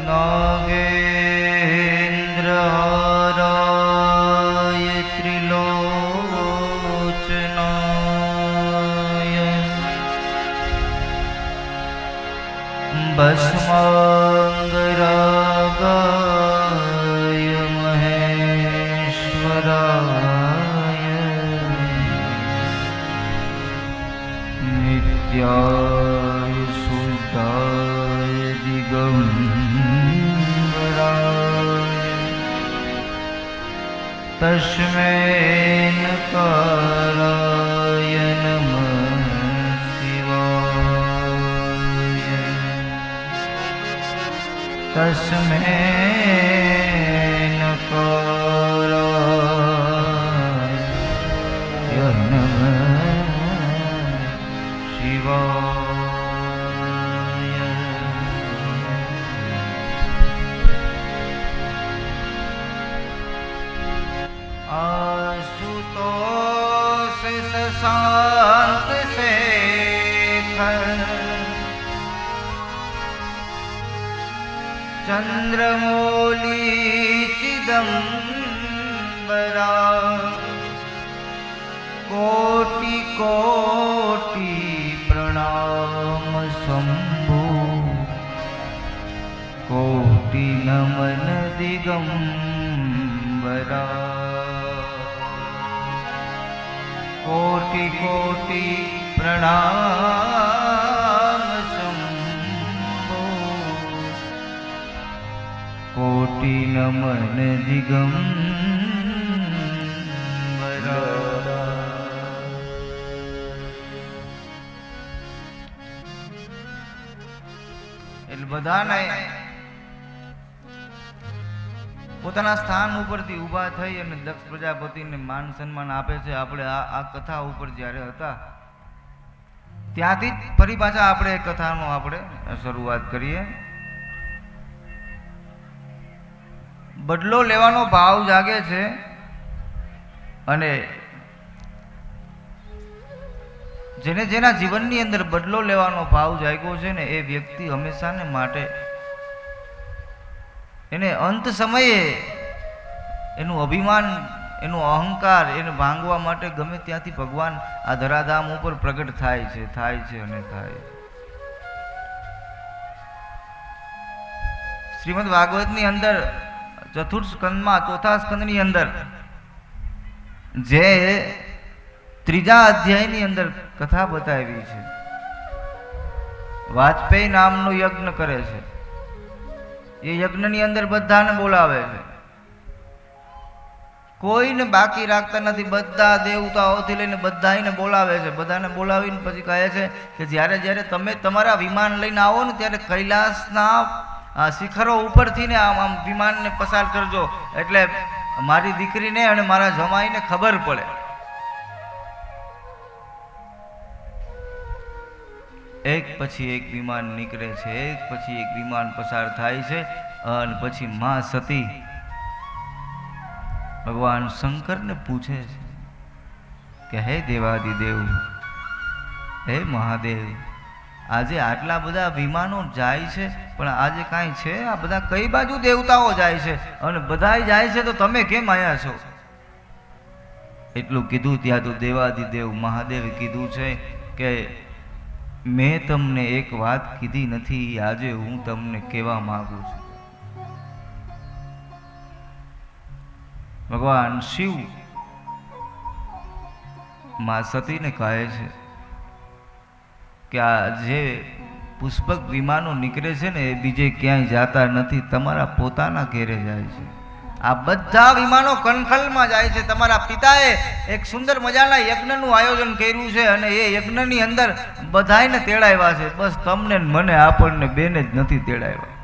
नागेन्द्रहाराय त्रिलोचनाय भस्मांगरागाय महेश्वराय नित्याय शुद्धाय दिगंबराय तस्मै नकाराय नमः शिवाय तस्मै नकाराय नमः शिवाय। आशुतोष शशांक शेखर चंद्रमौली चिदंबरा कोटि कोटि प्रणाम शंभो कोटि नमन दिगंबरा कोटि कोटि प्रणाम शंभो कोटि नमन दिगंबरा। બધાને પોતાના સ્થાન ઉપરથી ઊભા થઈ અને દક્ષ પ્રજાપતિને માન સન્માન આપે છે. આપણે આ કથા ઉપર જ્યારે હતા ત્યાંથી જ ફરી પાછા આપણે કથાનો આપણે શરૂઆત કરીએ. બદલો લેવાનો ભાવ જાગે છે અને જેને જેના જીવનની અંદર બદલો લેવાનો ભાવ જાગ્યો છે ને એ વ્યક્તિ હંમેશાને માટે એને અંત સમયે એનું અભિમાન એનું અહંકાર એને ભાંગવા માટે ગમે ત્યાંથી ભગવાન આ ધરાધામ ઉપર પ્રગટ થાય છે અને થાય. શ્રીમદ ભાગવતની અંદર ચતુર્થ સ્કંદમાં ચોથા સ્કંદની અંદર જે ત્રીજા અધ્યાયની અંદર કથા બતાવી છે. વાજપેયી નામનો યજ્ઞ કરે છે. એ યજ્ઞની અંદર બધાને બોલાવે છે, કોઈને બાકી રાખતા નથી. બધા દેવતાઓથી લઈને બધાને બોલાવે છે. બધાને બોલાવીને પછી કહે છે કે જ્યારે જ્યારે તમે તમારા વિમાન લઈને આવો ને ત્યારે કૈલાસના શિખરો ઉપરથી ને આમ વિમાનને પસાર કરજો, એટલે મારી દીકરીને અને મારા જમાઈને ખબર પડે. એક પછી એક વિમાન નીકળે છે, એક પછી એક વિમાન પસાર થાય છે. અને પછી માં સતી ભગવાન શંકરને પૂછે છે કે હે દેવાદિદેવ, હે મહાદેવ, આજે આટલા બધા વિમાનો જાય છે પણ આજે કાંઈ છે? આ બધા કઈ બાજુ દેવતાઓ જાય છે અને બધા જાય છે તો તમે કેમ આવ્યા છો? એટલું કીધું ત્યાં તો દેવાદિદેવ મહાદેવે કીધું છે કે મેં તમને એક વાત કીધી નથી, આજે હું તમને કહેવા માંગુ છું. ભગવાન શિવ માં સતીને કહે છે કે આ જે પુષ્પક વિમાનો નીકળે છે ને એ બીજે ક્યાંય જાતા નથી, તમારા પોતાના ઘેરે જાય છે. આ બધા વિમાનો કનખલમાં જાય છે. તમારા પિતાએ એક સુંદર મજાના યજ્ઞનું આયોજન કર્યું છે અને એ યજ્ઞની અંદર બધાને તેડાવ્યા છે. બસ તમને મને આપણને બેને જ નથી તેડાવ્યા.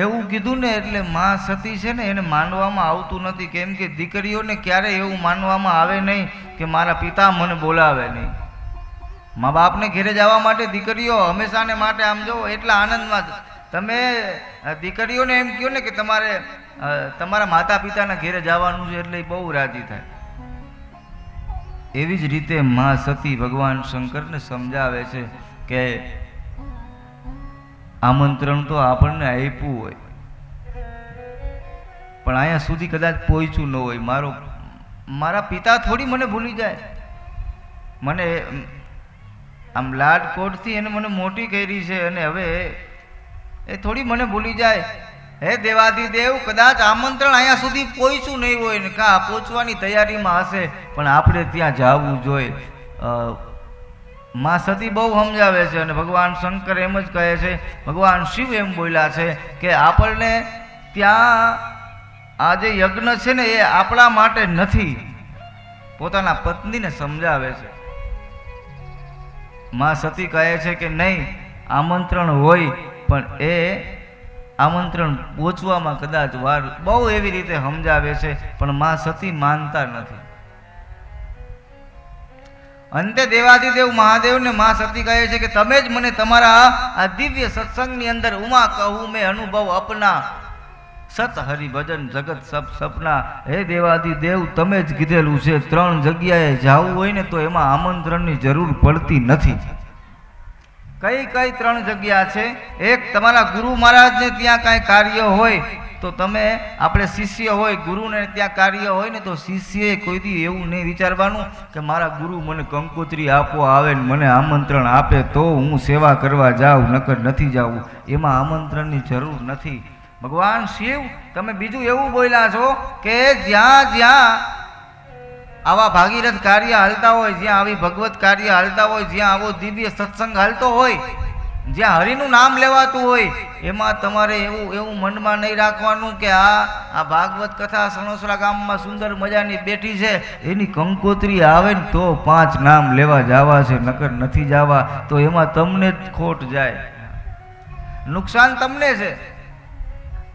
એવું કીધું ને એટલે માં સતી છે ને એને માનવામાં આવતું નથી. કેમ કે દીકરીઓને ક્યારેય એવું માનવામાં આવે નહીં કે મારા પિતા મને બોલાવે નહીં. મા બાપને ઘેરે જવા માટે દીકરીઓ હંમેશાને માટે આમ જો એટલા આનંદમાં તમે દીકરીઓને એમ કહો ને કે તમારે તમારા માતા પિતાના ઘેરે જવાનું છે એટલે બહુ રાજી થાય. એવી જ રીતે માં સતી ભગવાન શંકરને સમજાવે છે કે આમંત્રણ તો આપણને આપ્યું હોય પણ અહીંયા સુધી કદાચ પહોંચ્યું ન હોય. મારા પિતા થોડી મને ભૂલી જાય. મને આમ લાડકોટથી એને મને મોટી કરી છે અને હવે એ થોડી મને ભૂલી જાય. હે દેવાધિદેવ, કદાચ આમંત્રણ અહીંયા સુધી પહોંચ્યું નહીં હોય ને કાં પહોંચવાની તૈયારીમાં હશે પણ આપણે ત્યાં જવું જોઈએ. માં સતી બહુ સમજાવે છે અને ભગવાન શંકર એમ જ કહે છે, ભગવાન શિવ એમ બોલ્યા છે કે આપણને ત્યાં આ જે યજ્ઞ છે ને એ આપણા માટે નથી. પોતાના પત્નીને સમજાવે છે. માં સતી કહે છે કે નહીં, આમંત્રણ હોય પણ એ આમંત્રણ પહોંચવામાં કદાચ વાર, બહુ એવી રીતે સમજાવે છે પણ માં સતી માનતા નથી. અંતે દેવાધિદેવ મહાદેવને માં સતી કહે છે કે તમે જ મને તમારા આ દિવ્ય સત્સંગની અંદર ઉમા કહું મેં અનુભવ અપના, સત હરિભજન જગત સબ સપના. હે દેવાધિદેવ, તમે જ કીધેલું છે 3 જગ્યાએ જવું હોય ને તો એમાં આમંત્રણની જરૂર પડતી નથી. કઈ 3 જગ્યા છે? એક, તમારા ગુરુ મહારાજને ત્યાં કાંઈ કાર્ય હોય તો તમે, આપણે શિષ્ય હોય, ગુરુને ત્યાં કાર્ય હોય ને તો શિષ્યએ કોઈ દી એવું નહીં વિચારવાનું કે મારા ગુરુ મને કંકોત્રી આપવા આવે ને મને આમંત્રણ આપે તો હું સેવા કરવા જાઉં, નકર નથી જાવું. એમાં આમંત્રણની જરૂર નથી. ભગવાન શિવ તમે બીજું એવું બોલ્યા છો કે જ્યાં જ્યાં આવા ભાગીરથ કાર્ય હાલતા હોય, જ્યાં આવી ભગવત કાર્ય હાલતા હોય, જ્યાં આવો દિવ્ય સત્સંગ હાલતો હોય, જ્યાં હરિનું નામ લેવાતું હોય, એમાં તમારે એવું મનમાં નહીં રાખવાનું કે આ ભાગવત કથા સણોસરા ગામમાં સુંદર મજાની બેઠી છે, એની કંકોત્રી આવે ને તો 5 નામ લેવા જવા છે, નકર નથી જવા. તો એમાં તમને જ ખોટ જાય, નુકસાન તમને છે.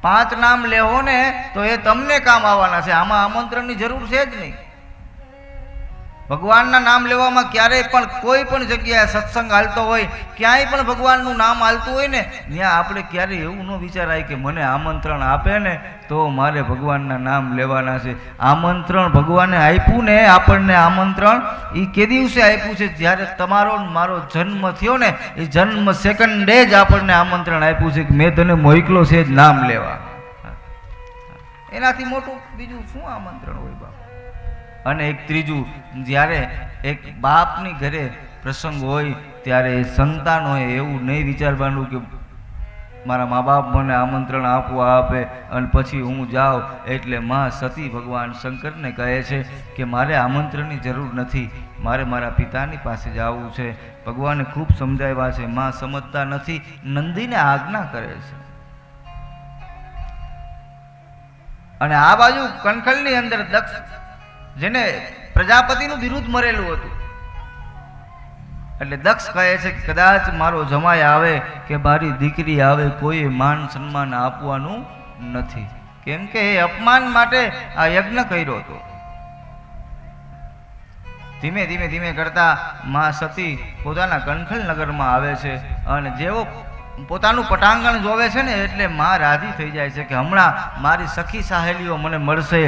5 નામ લેવો ને તો એ તમને કામ આવવાના છે. આમાં આમંત્રણની જરૂર છે જ નહીં. ભગવાનના નામ લેવામાં ક્યારેય પણ કોઈ પણ જગ્યાએ સત્સંગ હાલતો હોય, ક્યાંય પણ ભગવાનનું નામ હાલતું હોય ને ત્યાં આપણે ક્યારેય એવું ન વિચારાય કે મને આમંત્રણ આપે ને તો મારે ભગવાનના નામ લેવાના છે. આમંત્રણ ભગવાને આપ્યું ને આપણને આમંત્રણ, એ કે દિવસે આપ્યું છે? જ્યારે તમારો મારો જન્મ થયો ને એ જન્મ સેકન્ડે જ આપણને આમંત્રણ આપ્યું છે કે મેં તને મોકલો છે જ નામ લેવા. એનાથી મોટું બીજું શું આમંત્રણ હોય બાપ? અને એક ત્રીજું, જ્યારે એક બાપની ઘરે પ્રસંગ હોય ત્યારે સંતાનોએ એવું નહીં વિચારવાનું કે મારા મા બાપ મને આમંત્રણ આપવા આપે અને પછી હું જાઉં. એટલે માં સતી ભગવાન શંકરને કહે છે કે મારે આમંત્રણની જરૂર નથી, મારે મારા પિતાની પાસે જવું છે. ભગવાને ખૂબ સમજાવ્યા છે, માં સમજતા નથી, નંદીને આજ્ઞા કરે છે. અને આ બાજુ કણખલની અંદર દક્ષ, જેને પ્રજાપતિનું બિરુદ મરેલું હતું, એટલે દક્ષ કહે છે કે કદાચ મારો જમાઈ આવે કે મારી દીકરી આવે, કોઈ માન સન્માન આપવાનું નથી, કેમ કે એ અપમાન માટે આ યજ્ઞ કર્યો હતો. ધીમે ધીમે કરતા માં સતી પોતાના કણખલ નગરમાં આવે છે અને જેવો પોતાનું પટાંગણ જોવે છે ને એટલે માં રાજી થઈ જાય છે કે હમણાં મારી સખી સહેલીઓ મને મળશે,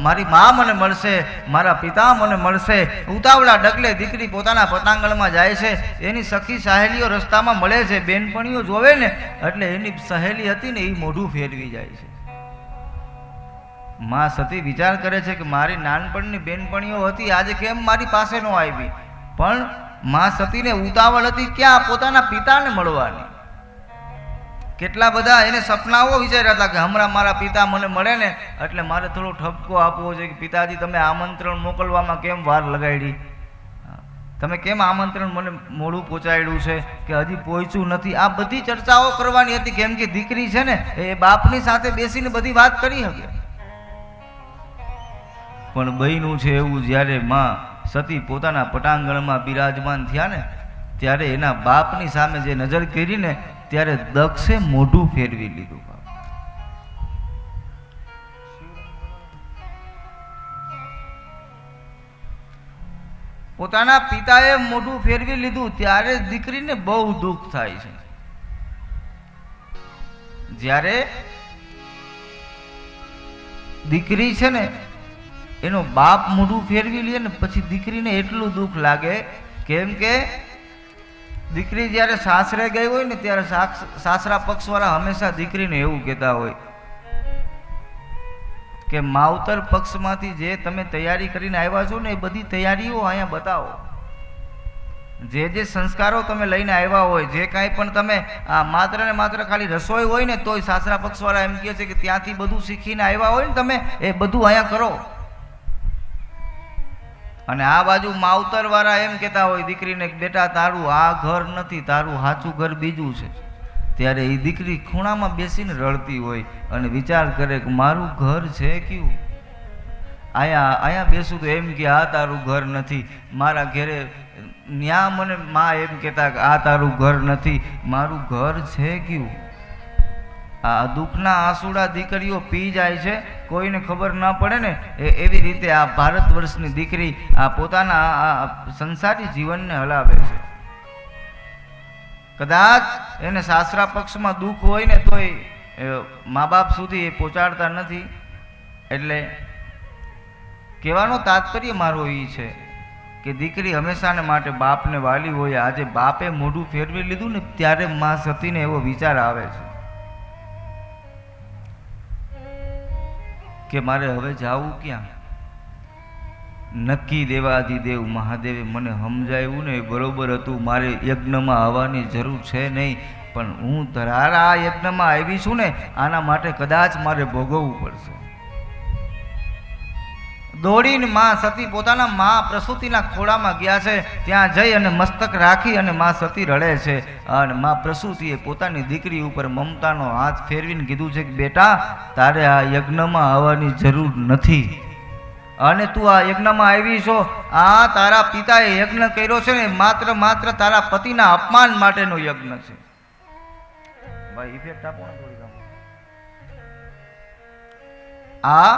મારી મા મને મળશે, મારા પિતા મને મળશે. ઉતાવળા ડગલે દીકરી પોતાના પટાંગણમાં જાય છે. એની સખી સહેલીઓ રસ્તામાં મળે છે, બેનપણીઓ જોવે ને એટલે એની સહેલી હતી ને એ મોઢું ફેરવી જાય છે. માં સતી વિચાર કરે છે કે મારી નાનપણની બેનપણીઓ હતી, આજે કેમ મારી પાસે ન આવી? પણ માં સતીને ઉતાવળ હતી ક્યાં? પોતાના પિતાને મળવાની. કેટલા બધા એને સપનાઓ વિચાર્યા હતા કે હમણાં મારા પિતા મને મળે ને એટલે મારે થોડો ઠપકો આપવો છે કે પિતાજી તમે આમંત્રણ મોકલવામાં કેમ વાર લગાડી, તમે કેમ આમંત્રણ મને મોડું પહોંચાડ્યું છે કે હજી પહોંચ્યું નથી. આ બધી ચર્ચાઓ કરવાની હતી, કેમ કે દીકરી છે ને એ બાપની સાથે બેસીને બધી વાત કરી શકે. પણ બહેનું છે એવું, જ્યારે માં સતી પોતાના પટાંગણમાં બિરાજમાન થયા ને ત્યારે એના બાપની સામે જે નજર કરી ને ત્યારે દક્ષે મોઢું ફેરવી લીધું. પોતાના પિતાએ મોઢું ફેરવી લીધું ત્યારે દીકરીને બહુ દુઃખ થાય છે. જ્યારે દીકરી છે ને એનો બાપ મોઢું ફેરવી લે ને પછી દીકરીને એટલું દુઃખ લાગે, કેમ કે દીકરી જ્યારે સાસરે ગઈ હોય ને ત્યારે સાસરા પક્ષવાળા હંમેશા દીકરીને એવું કહેતા હોય કે માવતર પક્ષમાંથી જે તમે તૈયારી કરીને આવ્યા છો ને એ બધી તૈયારીઓ અહીંયા બતાવો. જે જે સંસ્કારો તમે લઈને આવ્યા હોય, જે કાંઈ પણ તમે માત્ર ને માત્ર ખાલી રસોઈ હોય ને તોય સાસરા પક્ષવાળા એમ કહે છે કે ત્યાંથી બધું શીખીને આવ્યા હોય ને તમે એ બધું અહીંયા કરો. અને આ બાજુ માવતર વાળા એમ કહેતા હોય દીકરીને કે બેટા તારું આ ઘર નથી, તારું સાચું ઘર બીજું છે. ત્યારે એ દીકરી ખૂણામાં બેસીને રડતી હોય અને વિચાર કરે કે મારું ઘર છે કયું? અહીંયા બેસું તો એમ કે આ તારું ઘર નથી. મારા ઘેરે ન્યા મને માં એમ કહેતા કે આ તારું ઘર નથી, મારું ઘર છે કયું? આ દુઃખના આંસુડા દીકરીઓ પી જાય છે, કોઈને ખબર ના પડે ને. એવી રીતે આ ભારત વર્ષની દીકરી આ પોતાના સંસારી જીવનને હલાવે છે. કદાચ એને સાસરા પક્ષમાં દુઃખ હોય ને તોય મા બાપ સુધી એ પહોંચાડતા નથી. એટલે કહેવાનો તાત્પર્ય મારો એ છે કે દીકરી હંમેશાને માટે બાપને વાલી હોય. આજે બાપે મોઢું ફેરવી લીધું ને ત્યારે મા સતીને એવો વિચાર આવે છે કે મારે હવે જાવું ક્યાં? નક્કી દેવાધિદેવ મહાદેવે મને સમજાવ્યું ને બરોબર હતું. મારે યજ્ઞમાં આવવાની જરૂર છે નહીં, પણ હું ધરારા આ યજ્ઞમાં આવી છું ને આના માટે કદાચ મારે ભોગવવું પડશે. દોડીને માં સતી પોતાના માં પ્રસૂતિના ખોળામાં ગયા છે. ત્યાં જઈ અને મસ્તક રાખી અને માં સતી રડે છે. અને માં પ્રસૂતિએ પોતાની દીકરી ઉપર મમતાનો હાથ ફેરવીને કીધું છે કે બેટા તારે આ યજ્ઞમાં આવવાની જરૂર નથી. અને તું આ યજ્ઞમાં આવી છો, આ તારા પિતાએ યજ્ઞ કર્યો છે ને માત્ર તારા પતિના અપમાન માટેનો યજ્ઞ છે. ભાઈ ઇફેક્ટ આપો ને થોડી. આ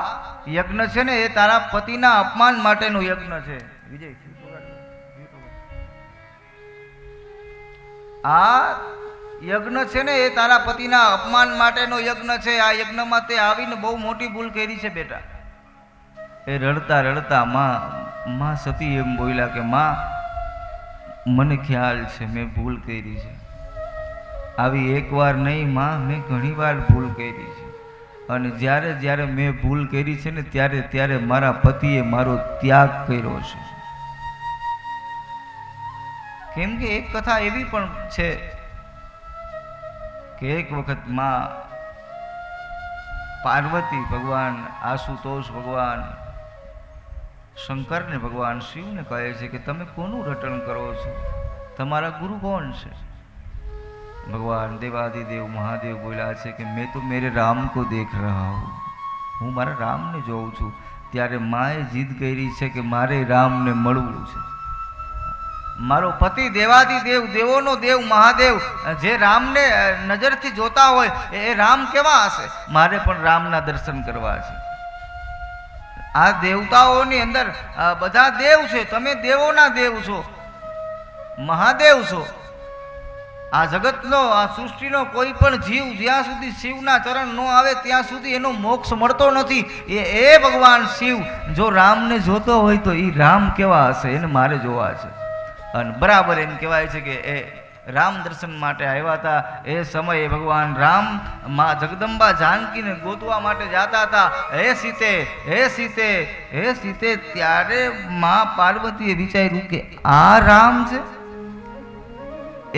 યજ્ઞ છે ને એ તારા પતિના અપમાન માટેનો યજ્ઞ છે. વિજય, આ યજ્ઞ છે ને એ તારા પતિના અપમાન માટેનો યજ્ઞ છે. આ યજ્ઞમાં તે આવીને બહુ મોટી ભૂલ કરી છે બેટા. એ રડતા રડતા માં સતી એમ બોલ્યા કે માં મને ખ્યાલ છે મેં ભૂલ કરી છે. આવી એકવાર નહીં માં, મેં ઘણી વાર ભૂલ કરી છે. અને જ્યારે મેં ભૂલ કરી છે ને ત્યારે મારા પતિએ મારો ત્યાગ કર્યો છે. કેમ કે એક કથા એવી પણ છે કે એક વખત માં પાર્વતી ભગવાન આશુતોષ ભગવાન શંકરને ભગવાન શિવને કહે છે કે તમે કોનું રટણ કરો છો? તમારા ગુરુ કોણ છે? ભગવાન દેવાધિદેવ મહાદેવ બોલ્યા છે કે મેં તો મેરે રામ को देख रहा હું, હું મારા રામને જોઉં છું. ત્યારે માએ જીદ કરી છે કે મારે રામને મળવું છે. મારો પતિ દેવાધિદેવ દેવોનો દેવ મહાદેવ જે રામને નજરથી જોતા હોય એ રામ કેવા હશે? મારે પણ રામના દર્શન કરવા છે. આ દેવતાઓની અંદર બધા દેવ છે, તમે દેવોના દેવ છો, મહાદેવ છો. આ જગતનો આ સૃષ્ટિનો કોઈ પણ જીવ જ્યાં સુધી શિવના ચરણ ન આવે ત્યાં સુધી એનો મોક્ષ મળતો નથી. એ ભગવાન શિવ જો રામને જોતો હોય તો એ રામ કેવા હશે? એને મારે જોવા છે. અને બરાબર એમ કહેવાય છે કે એ રામ દર્શન માટે આવ્યા હતા. એ સમયે ભગવાન રામ માં જગદંબા જાનકીને ગોતવા માટે જતા હતા. હે સીતે, હે સીતે, હે સીતે. ત્યારે માં પાર્વતીએ વિચાર્યું કે આ રામ છે?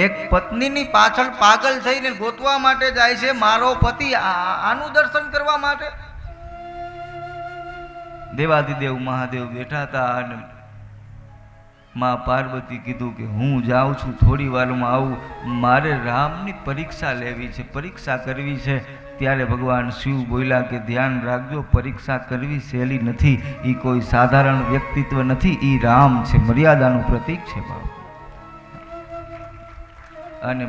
એક પત્નીની પાછળ પાગલ થઈને ગોતવા માટે જાય છે મારો પતિ, આનું દર્શન કરવા માટે? દેવાધિદેવ મહાદેવ બેઠા હતા અને માં પાર્વતી કીધું કે હું જાઉં છું, થોડી વારમાં આવું. મારે રામની પરીક્ષા લેવી છે, પરીક્ષા કરવી છે. ત્યારે ભગવાન શિવ બોલ્યા કે ધ્યાન રાખજો, પરીક્ષા કરવી સહેલી નથી. એ કોઈ સાધારણ વ્યક્તિત્વ નથી, એ રામ છે, મર્યાદાનું પ્રતીક છે બાપ. અને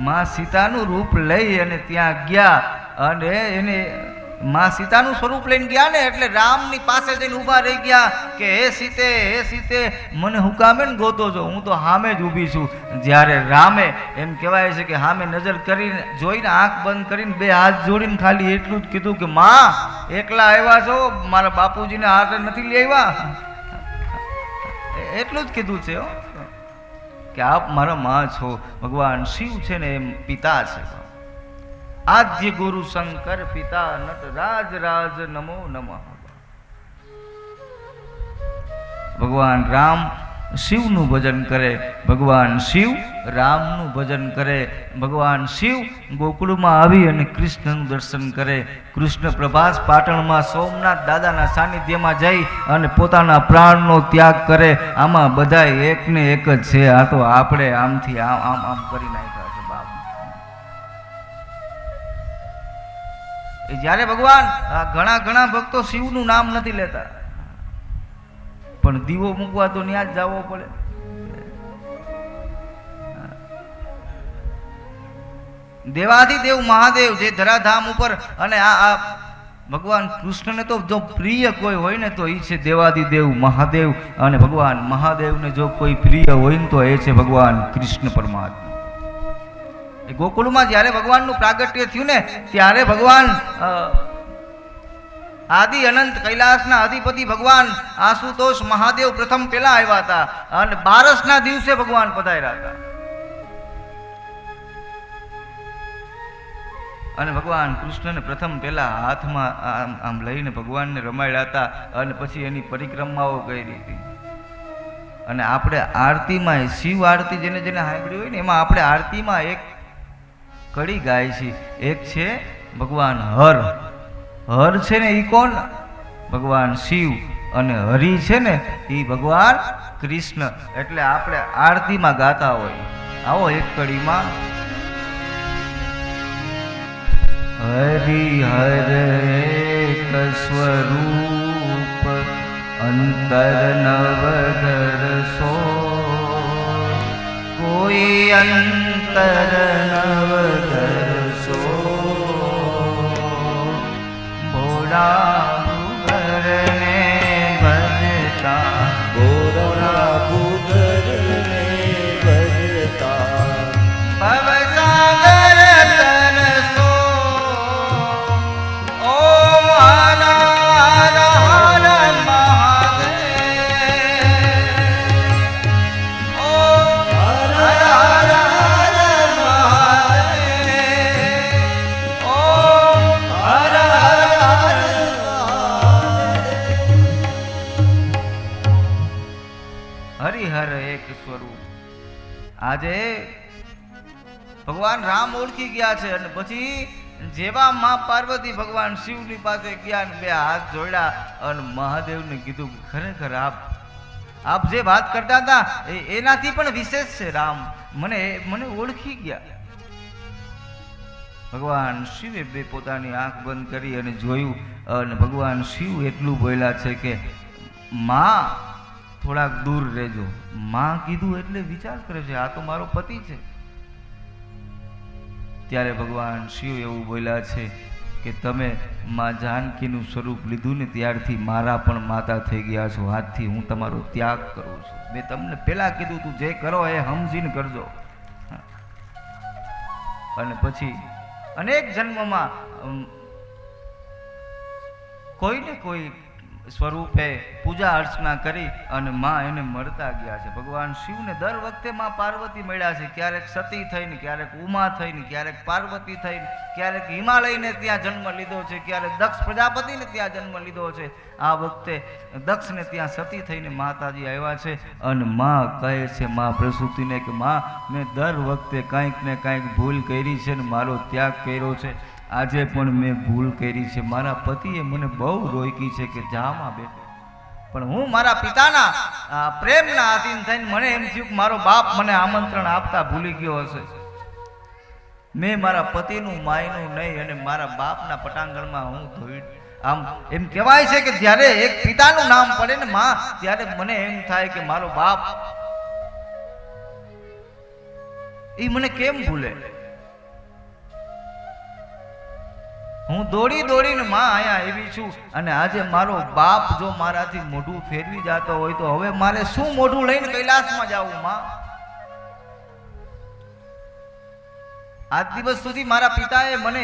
માં સીતાનું રૂપ લઈ અને ત્યાં ગયા અને એને માં સીતાનું સ્વરૂપ લઈને ગયા ને એટલે રામની પાસે જઈને ઊભા રહી ગયા કે હે સીતે, હે સીતે, મને હું કામે ને ગોતો છો? હું તો સામે જ ઊભી છું. જ્યારે રામે એમ કહેવાય છે કે સામે નજર કરીને જોઈને આંખ બંધ કરીને બે હાથ જોડીને ખાલી એટલું જ કીધું કે માં એકલા આવ્યા છો, મારા બાપુજીને હાથે નથી લઈ આવ્યા? એટલું જ કીધું છે. કે આપ મારા માં છો. ભગવાન શિવ છે ને એમ પિતા છે. આદ્ય ગુરુ શંકર પિતા નટરાજ રાજ નમો નમઃ. ભગવાન રામ શિવનું ભજન કરે, ભગવાન શિવ રામનું ભજન કરે. ભગવાન શિવ ગોકુળમાં આવી અને કૃષ્ણનું દર્શન કરે. કૃષ્ણ પ્રભાસ પાટણમાં સોમનાથ દાદાના સાનિધ્યમાં જઈ અને પોતાના પ્રાણનો ત્યાગ કરે. આમાં બધા એક ને એક જ છે. આ તો આપણે આમથી આમ આમ કરી નાખ્યા છે બાપ. જ્યારે ભગવાન ઘણા ભક્તો શિવનું નામ નથી લેતા, પણ દીવો મૂકવા તો ત્યાં જ જવો પડે. દેવાધિદેવ મહાદેવ જે ધરાધામ ઉપર, અને આ ભગવાન કૃષ્ણને તો જો પ્રિય કોઈ હોય ને તો એ છે દેવાધિદેવ મહાદેવ. અને ભગવાન મહાદેવને જો કોઈ પ્રિય હોય ને તો એ છે ભગવાન કૃષ્ણ પરમાત્મા. એ ગોકુળમાં જ્યારે ભગવાનનું પ્રાગટ્ય થયું ને ત્યારે ભગવાન આદિ અનંત કૈલાસના અધિપતિ ભગવાન આશુતોષ મહાદેવ પ્રથમ પેલા આવ્યા હતા અને 12ના દિવસે ભગવાન પધાર્યા હતા. અને ભગવાન કૃષ્ણને પ્રથમ પેલા હાથમાં આમ લઈને ભગવાનને રમાડ્યા હતા અને પછી એની પરિક્રમાઓ કરી હતી. અને આપણે આરતીમાં શિવ આરતી જેને જેને સાંભળી હોય ને એમાં આપણે આરતીમાં એક કડી ગાય છે. એક છે ભગવાન હર. હર છે ને એ કોણ? ભગવાન શિવ. અને હરિ છે ને એ ભગવાન કૃષ્ણ. એટલે આપણે આરતીમાં ગાતા હોય. આવો એક કડીમાં હરિહર એક સ્વરૂપ અંતર નવધર સો, કોઈ અંતર નવધર સો, ભોળા ભૂગરને ભજતા, ભોળા ભૂગરને ભજતા, ભવસાગર તરસો. ઓમ હર હર હર મહાદેવ. ઓમ હર હર હર મહાદેવ. ઓમ હર હર હરિહર એક સ્વરૂપ. આજે ભગવાન રામ ઓળખી ગયા છે અને પછી જેવા માં પાર્વતી ભગવાન શિવની પાસે ગયા ને બે હાથ જોડ્યા અને મહાદેવને કીધું કે ખરેખર આપ જે વાત કરતા હતા એનાથી પણ વિશેષ છે રામ. મને ઓળખી ગયા. ભગવાન શિવે બે પોતાની આંખ બંધ કરી અને જોયું અને ભગવાન શિવ એટલું બોલ્યા છે કે માં થોડાક દૂર રહેજો. માં કીધું એટલે વિચાર કરે છે આ તો મારો પતિ છે. ત્યારે ભગવાન શિવ એવું બોલ્યા છે કે તમે માં જાનકીનું સ્વરૂપ લીધું ને ત્યારથી મારા પણ માતા થઈ ગયા છો. આજથી હું તમારો ત્યાગ કરું છું. મેં તમને પેલા કીધું તું જે કરો એ સમજીને કરજો. અને પછી અનેક જન્મમાં કોઈને કોઈ સ્વરૂપે પૂજા અર્ચના કરી અને માં એને મળતા ગયા છે. ભગવાન શિવને દર વખતે માં પાર્વતી મળ્યા છે. ક્યારેક સતી થઈને, ક્યારેક ઉમા થઈને, ક્યારેક પાર્વતી થઈને, ક્યારેક હિમાલયને ત્યાં જન્મ લીધો છે, ક્યારેક દક્ષ પ્રજાપતિને ત્યાં જન્મ લીધો છે. આ વખતે દક્ષને ત્યાં સતી થઈને માતાજી આવ્યા છે અને માં કહે છે માં પ્રસૂતિને કે માં મેં દર વખતે કાંઈક ને કાંઈક ભૂલ કરી છે ને મારો ત્યાગ કર્યો છે. આજે પણ મેં ભૂલ કરી છે. મારા પતિએ મને બહુ રોકી છે કે જામાં બેઠો, પણ હું મારા પિતાના પ્રેમના આધીન થઈને મને એમ થયું કે મારો બાપ મને આમંત્રણ આપતા ભૂલી ગયો હશે. મેં મારા પતિનું માયનું નહીં અને મારા બાપના પટાંગણમાં હું ધોઈ. આમ એમ કહેવાય છે કે જ્યારે એક પિતાનું નામ પડે ને માં ત્યારે મને એમ થાય કે મારો બાપ એ મને કેમ ભૂલે. હું દોડી દોડીને માં અહીંયા આવી છું અને આજે મારો બાપ જો મારાથી મોઢું ફેરવી જતો હોય તો હવે મારે શું મોઢું લઈને કૈલાસમાં જાવું માં? આજ દિવસ સુધી મારા પિતાએ મને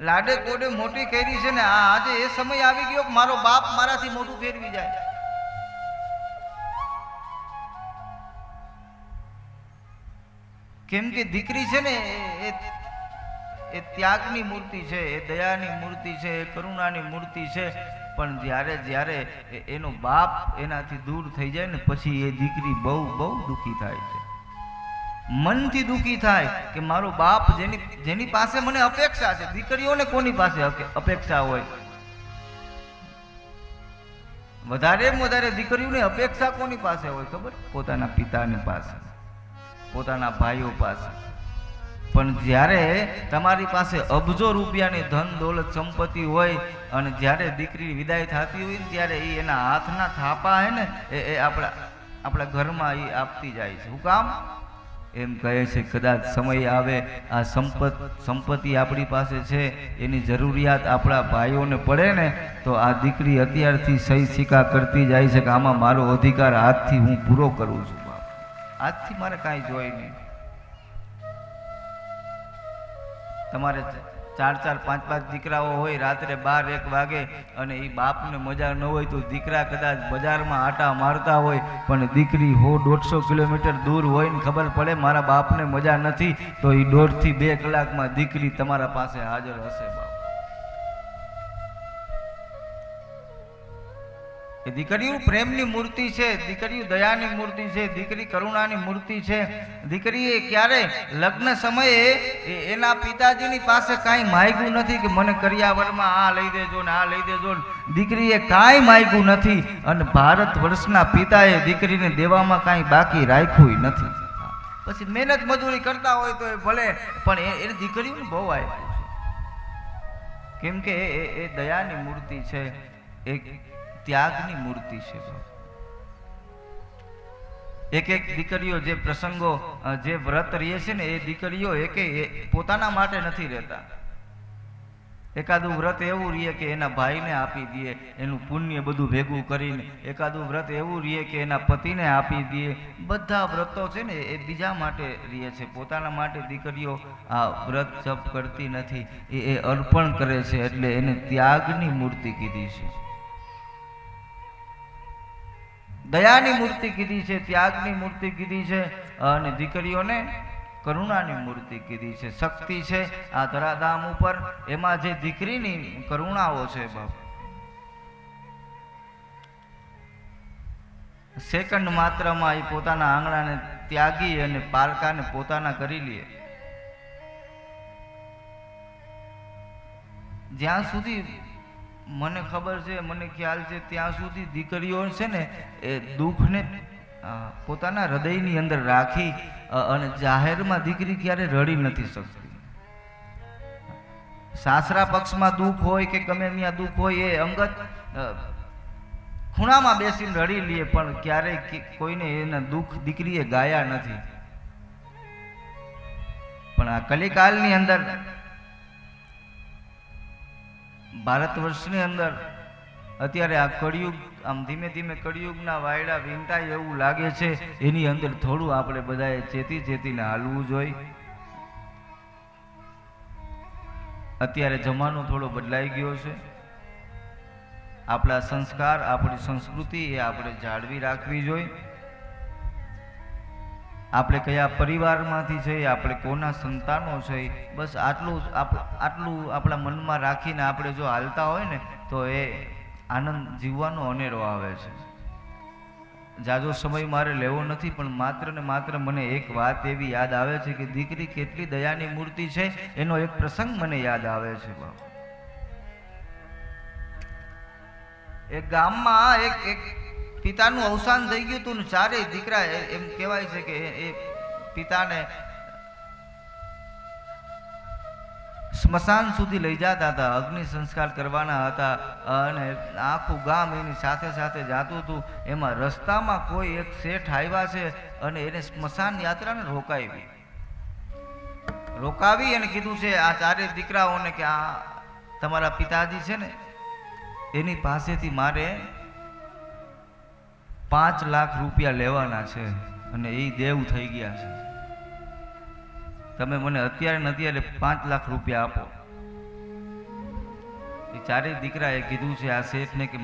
લાડે કોડે મોટી કરી છે ને આજે એ સમય આવી ગયો કે મારો બાપ મારાથી મોઢું ફેરવી જાય. કેમ કે દીકરી છે ને એ ત્યાગની મૂર્તિ છે, એ દયાની મૂર્તિ છે, એ કરુણાની મૂર્તિ છે. પણ જ્યારે એનો બાપ એનાથી દૂર થઈ જાય ને પછી એ દીકરી બહુ બહુ દુઃખી થાય છે, મનથી દુઃખી થાય કે મારો બાપ જેની પાસે મને અપેક્ષા છે. દીકરીઓને કોની પાસે અપેક્ષા હોય? વધારેમાં વધારે દીકરીઓને અપેક્ષા કોની પાસે હોય ખબર? પોતાના પિતાની પાસે, પોતાના ભાઈઓ પાસે. પણ જ્યારે તમારી પાસે અબજો રૂપિયાની ધન દોલત સંપત્તિ હોય અને જ્યારે દીકરી વિદાય થતી હોય ને ત્યારે એ એના હાથના થાપા હે ને એ આપણા ઘરમાં એ આપતી જાય છે. શું કામ? એમ કહે છે કદાચ સમય આવે આ સંપત્તિ આપણી પાસે છે એની જરૂરિયાત આપણા ભાઈઓને પડે ને તો આ દીકરી અત્યારથી સહી સિક્કા કરતી જાય છે કે આમાં મારો અધિકાર આજથી હું પૂરો કરું છું. બાપ, આજથી મારે કાંઈ જોઈ નહીં. તમારે 4-4, 5-5 દીકરાઓ હોય, રાત્રે 12-1 વાગે અને એ બાપને મજા ન હોય તો દીકરા કદાચ બજારમાં આટા મારતા હોય પણ દીકરી 100-150 કિલોમીટર દૂર હોય ને ખબર પડે મારા બાપને મજા નથી તો એ 1.5 થી 2 કલાકમાં દીકરી તમારા પાસે હાજર હશે. બાપ, એ દીકરીઓ પ્રેમની મૂર્તિ છે, દીકરીઓ દયાની મૂર્તિ છે, દીકરી કરુણાની મૂર્તિ છે. દીકરીએ ક્યારે લગ્ન સમયે એના પિતાજીની પાસે કાંઈ માગ્યું નથી કે મને કરિયાવરમાં આ લઈ દેજો ને આ લઈ દેજો. દીકરીએ કાંઈ માગ્યું નથી અને ભારત વર્ષના પિતાએ દીકરીને દેવામાં કાંઈ બાકી રાખ્યું નથી. પછી મહેનત મજૂરી કરતા હોય તો એ ભલે, પણ એ દીકરીઓને બહુ આપ્યું છે. કેમ કે એ દયાની મૂર્તિ છે, એક ત્યાગની મૂર્તિ છે. એક દીકરીઓ જે પ્રસંગો જે વ્રત રહે છે ને એ દીકરીઓ પોતાના માટે નથી રહેતા. એકાદું વ્રત એવું રહે કે એના ભાઈને આપી દે, એનું પુણ્ય બધું ભેગું કરીને. એકાદું વ્રત એવું રહે કે એના પતિને આપી દે. બધા વ્રતો છે ને એ બીજા માટે રહે છે, પોતાના માટે દીકરીઓ આ વ્રત જપ કરતી નથી. એ અર્પણ કરે છે એટલે એને ત્યાગની મૂર્તિ કીધી છે, દયાની મૂર્તિ કીધી છે, ત્યાગની મૂર્તિ કીધી છે અને દીકરીઓને કરુણાની મૂર્તિ કીધી છે. શક્તિ છે આ ધરાધામ ઉપર, એમાં જે દીકરીની કરુણાઓ છે બાપ, સેકન્ડ માત્રમાં એ પોતાના આંગણાને ત્યાગી અને પારકાને પોતાના કરી લે. જ્યાં સુધી મને ખબર છે, મને ખ્યાલ છે ત્યાં સુધી દીકરીઓ છે ને એ દુઃખને પોતાના હૃદયની અંદર રાખી અને જાહેરમાં દીકરી ક્યારે રડી નથી શકતી. સાસરા પક્ષમાં દુઃખ હોય કે ગમે ત્યાં દુઃખ હોય એ અંગત ખૂણામાં બેસીને રડી લે, પણ ક્યારેય કોઈને એના દુઃખ દીકરીએ ગાયા નથી. પણ આ કલિકાલની અંદર ભારત વર્ષની અંદર અત્યારે આ કળિયુગ, આમ ધીમે ધીમે કળિયુગના વાયડા વીંટાય એવું લાગે છે. એની અંદર થોડું આપણે બધાએ ચેતીને હાલવું જોઈએ. અત્યારે જમાનો થોડો બદલાઈ ગયો છે. આપણા સંસ્કાર, આપણી સંસ્કૃતિ એ આપણે જાળવી રાખવી જોઈએ. આપણે કયા પરિવારમાંથી છે, આપણે કોના સંતાનો છે, બસ આટલું આપણા મનમાં રાખીને આપણે જો હાલતા હોય ને તો એ આનંદ જીવવાનો અનેરો આવે છે. જાજો સમય મારે લેવો નથી, પણ માત્ર ને માત્ર મને એક વાત એવી યાદ આવે છે કે દીકરી કેટલી દયાની મૂર્તિ છે એનો એક પ્રસંગ મને યાદ આવે છે. બાપ, એક ગામમાં એક પિતાનું અવસાન થઈ ગયું હતું ને ચારેય દીકરા, એમ કહેવાય છે કે એ પિતાને સ્મશાન સુધી લઈ જતા હતા, અગ્નિ સંસ્કાર કરવાના હતા અને આખું ગામ એની સાથે સાથે જાતું હતું. એમાં રસ્તામાં કોઈ એક શેઠ આવ્યા છે અને એને સ્મશાન યાત્રાને રોકાવી અને કીધું છે આ ચારેય દીકરાઓને કે આ તમારા પિતાજી છે ને એની પાસેથી મારે 5 લાખ રૂપિયા લેવાના છે અને એ દેવ થઈ ગયા છે. તમે મને અત્યારે ને અત્યારે 5 લાખ રૂપિયા આપો. એ ચારેય દીકરાએ કીધું છે આ શેઠને કે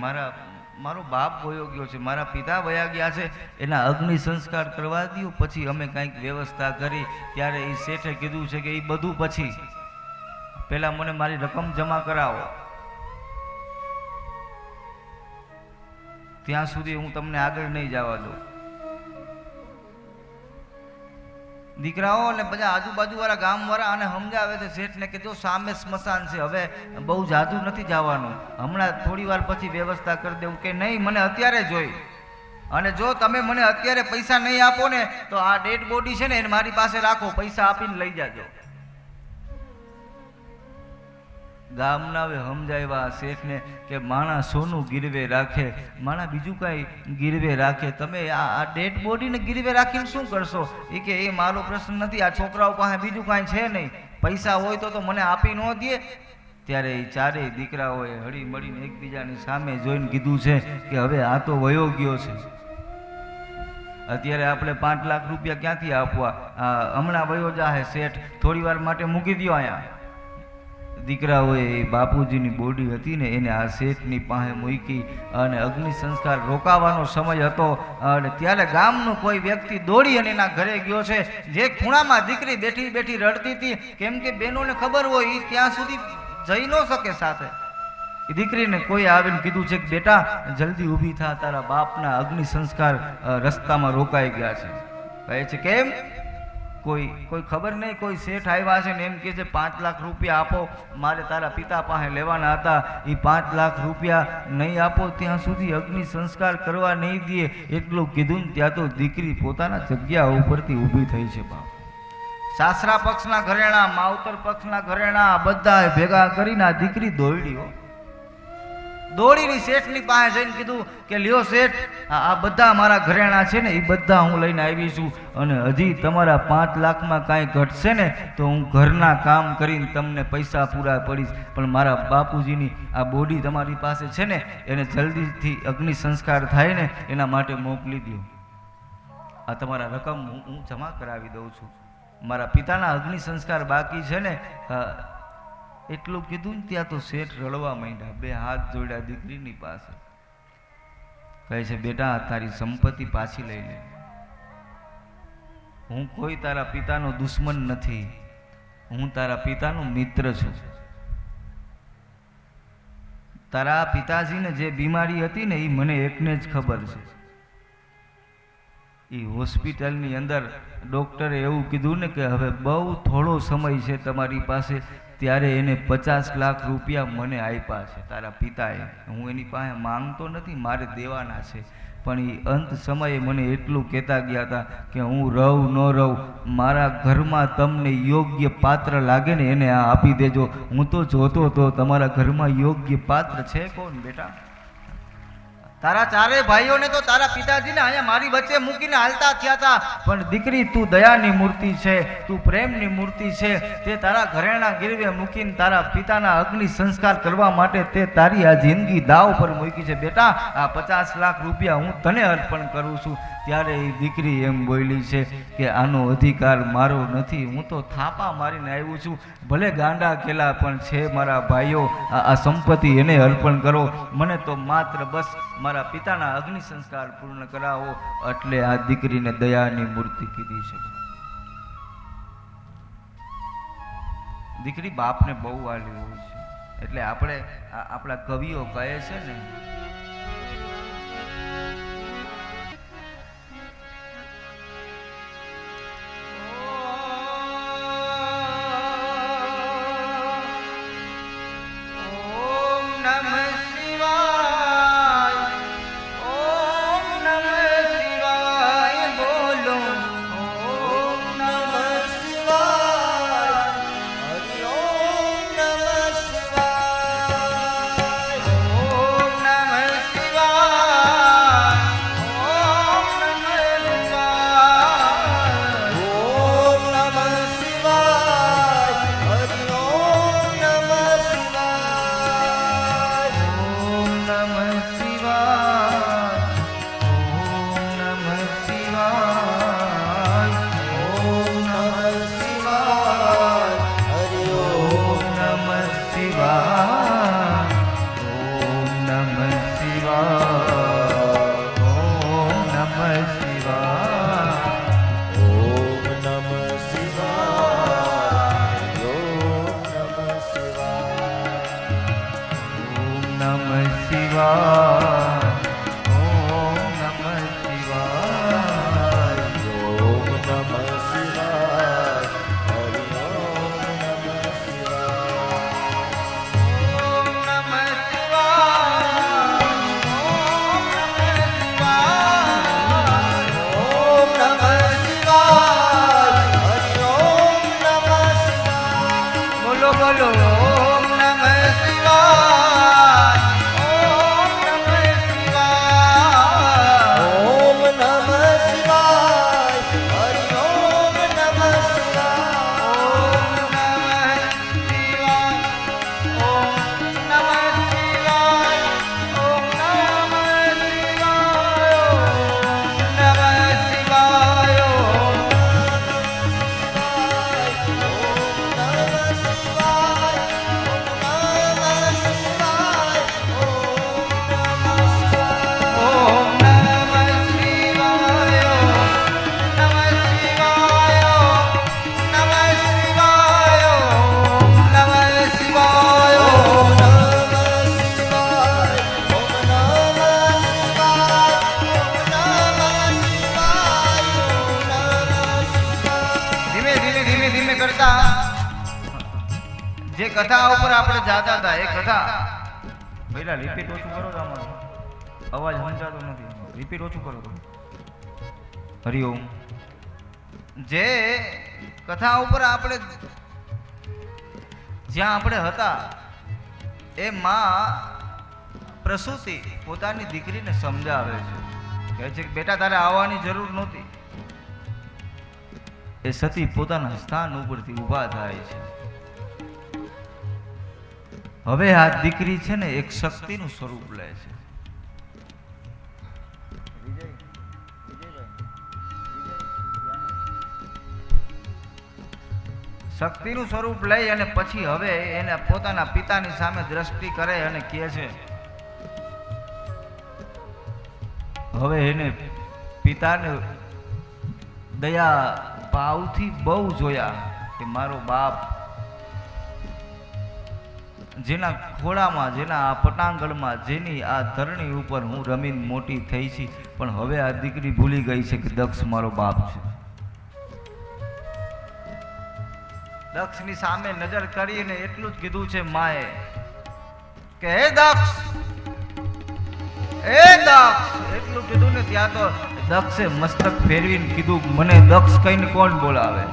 મારો બાપ વયો ગયો છે, મારા પિતા વયા ગયા છે, એના અગ્નિ સંસ્કાર કરવા દો, પછી અમે કંઈક વ્યવસ્થા કરી. ત્યારે એ શેઠે કીધું છે કે એ બધું પછી, પહેલાં મને મારી રકમ જમા કરાવો, ત્યાં સુધી હું તમને આગળ નહીં જવા દઉં. દીકરાઓ અને બધા આજુબાજુવાળા ગામવાળા આને સમજાવે છે શેઠને કે જો સામે સ્મશાન છે, હવે બહુ જાદુ નથી જવાનું, હમણાં થોડી વાર પછી વ્યવસ્થા કરી દેવું. કે નહીં, મને અત્યારે જોઈ, અને જો તમે મને અત્યારે પૈસા નહીં આપો ને તો આ ડેડ બોડી છે ને એને મારી પાસે રાખો, પૈસા આપીને લઈ જાજો. ગામના સમજાવ્યા શેઠને કે માણા સોનું ગીરવે રાખે, માણા બીજું કાંઈ ગીરવે રાખે, તમે આ ડેડ બોડીને ગીરવે રાખીને શું કરશો? એ કે એ મારો પ્રશ્ન નથી, આ છોકરાઓ પાસે બીજું કાંઈ છે નહીં, પૈસા હોય તો મને આપી ન દે. ત્યારે એ ચારેય દીકરાઓએ હળી મળીને એકબીજાની સામે જોઈને કીધું છે કે હવે આ તો વયો ગયો છે, અત્યારે આપણે 5 લાખ રૂપિયા ક્યાંથી આપવા? હમણાં વયો જાહે શેઠ, થોડી વાર માટે મૂકી દો અહીંયા. દીકરાઓએ બાપુજીની બોડી હતી ને એને આ શેઠની પાસે મૂકી અને અગ્નિ સંસ્કાર રોકાવાનો સમય હતો. અને ત્યારે ગામનો કોઈ વ્યક્તિ દોડી અને એના ઘરે ગયો છે, જે ખૂણામાં દીકરી બેઠી બેઠી રડતી હતી, કેમ કે બહેનોને ખબર હોય એ ત્યાં સુધી જઈ ન શકે સાથે. એ દીકરીને કોઈ આવીને કીધું છે કે બેટા જલ્દી ઊભી થા, તારા બાપના અગ્નિ સંસ્કાર રસ્તામાં રોકાઈ ગયા છે. કહે છે કેમ? કોઈ ખબર નહીં, કોઈ શેઠ આવ્યા છે ને એમ કહે છે 5 લાખ રૂપિયા આપો, મારે તારા પિતા પાસે લેવાના હતા, એ 5 લાખ રૂપિયા નહીં આપો ત્યાં સુધી અગ્નિ સંસ્કાર કરવા નહીં દે. એટલું કીધું ને ત્યાં તો દીકરી પોતાના જગ્યા ઉપરથી ઊભી થઈ છે. બાપ, સાસરા પક્ષના ઘરેણા, માવતર પક્ષના ઘરેણા બધા ભેગા કરીને આ દીકરી દોડીની શેઠની પાસે જઈને કીધું કે લ્યો શેઠ, આ બધા મારા ઘરેણા છે ને એ બધા હું લઈને આવી છું, અને હજી તમારા 5 લાખમાં કાંઈ ઘટશે ને તો હું ઘરના કામ કરીને તમને પૈસા પૂરા પડીશ, પણ મારા બાપુજીની આ બોડી તમારી પાસે છે ને એને જલ્દીથી અગ્નિ સંસ્કાર થાય ને એના માટે મોકલી દો. આ તમારા રકમ હું જમા કરાવી દઉં છું, મારા પિતાના અગ્નિ સંસ્કાર બાકી છે ને. એટલું કીધું ને ત્યાં તો શેઠ રડવા માંડ્યા, 2 હાથ જોડ્યા દીકરીની પાસે. કહે છે બેટા તારી સંપત્તિ પાછી લઈ લે, હું કોઈ તારા પિતાનો દુશ્મન નથી, હું તારા પિતાનો મિત્ર છું. તારા પિતાજીને જે બીમારી હતી ને એ મને એકને જ ખબર છે. એ હોસ્પિટલની અંદર ડૉક્ટરે એવું કીધું ને કે હવે બહુ થોડો સમય છે તમારી પાસે, ત્યારે એને 50 લાખ રૂપિયા મને આપ્યા છે તારા પિતાએ. હું એની પાસે માંગતો નથી, મારે દેવાના છે, પણ એ અંત સમયે મને એટલું કહેતા ગયા હતા કે હું રહું ન રહું, મારા ઘરમાં તમને યોગ્ય પાત્ર લાગે ને એને આ આપી દેજો. હું તો જોતો તો તમારા ઘરમાં યોગ્ય પાત્ર છે કોણ બેટા? તારા ચારેય ભાઈઓને તો તારા પિતાજીને અહીંયા મારી વચ્ચે મૂકીને હાલતા થયા હતા, પણ દીકરી તું દયાની મૂર્તિ છે, તું પ્રેમની મૂર્તિ છે, તે તારા ઘરેણા ગીરવે મૂકીને તારા પિતાના અગ્નિ સંસ્કાર કરવા માટે તે તારી આ જિંદગી દાવ પર મૂકી છે. બેટા આ 50 લાખ રૂપિયા હું તને અર્પણ કરું છું. ત્યારે એ દીકરી એમ બોલી છે કે આનો અધિકાર મારો નથી, હું તો થાપા મારીને આવ્યું છું, ભલે ગાંડા કેલા પણ છે મારા ભાઈઓ, આ સંપત્તિ એને અર્પણ કરો, મને તો માત્ર બસ મારા પિતાના અગ્નિ સંસ્કાર પૂર્ણ કરાવો. એટલે આ દીકરીને દયાની મૂર્તિ કીધી છે. દીકરી બાપને બહુ વાલી હોય છે, એટલે આપણે આપણા કવિઓ કહે છે ને શિવાય ઓમ નમઃ શિવાય ઓમ નમઃ શિવાય ઓમ નમઃ શિવાય ઓમ નમઃ શિવાય ઓમ નમઃ શિવાય હરિ ઓમ નમઃ શિવાય ઓમ નમઃ શિવાય ઓમ નમઃ શિવાય હરિ ઓમ નમઃ શિવાય બોલો બોલો ઓમ નમઃ શિવાય ઓમ નમઃ શિવાય ઓમ નમઃ શિવાય હરિ ઓમ નમઃ શિવાય ઓમ નમઃ શિવાય ઓમ નમઃ શિવાય ઓમ નમઃ શિવાય ધીમે ધીમે ધીમે ધીમે કરતા જે કથા ઉપર આપણે જાતા હતા એ કથા પહેલા રિપીટ ઓછું કરો તમારો અવાજ સમજાતો નથી રિપીટ ઓછું કરો હરિઓમ જે કથા ઉપર આપણે જ્યાં આપણે હતા એ માં પ્રસૂતિ પોતાની દીકરીને સમજાવે છે કહે છે કે બેટા તારે આવવાની જરૂર નહોતી એ સતી પોતાના સ્થાન ઉપરથી ઊભા થાય છે હવે આ દીકરી છે ને એક શક્તિનું સ્વરૂપ લે છે શક્તિનું સ્વરૂપ લઈ અને પછી હવે એને પોતાના પિતાની સામે દ્રષ્ટિ કરે અને કહે છે હવે એને પિતાને દયા ભાવથી બહુ જોયા કે મારો બાપ જેના ખોળામાં જેના આ પટાંગણમાં જેની આ ધરણી ઉપર હું રમીને મોટી થઈ છી પણ હવે આ દીકરી ભૂલી ગઈ છે કે દક્ષ મારો બાપ છે દક્ષની સામે નજર કરીને એટલું જ કીધું છે માએ કે હે દક્ષ એટલું કીધું ને ત્યાં તો દક્ષે મસ્તક ફેરવીને કીધું મને દક્ષ કહીને કોણ બોલાવે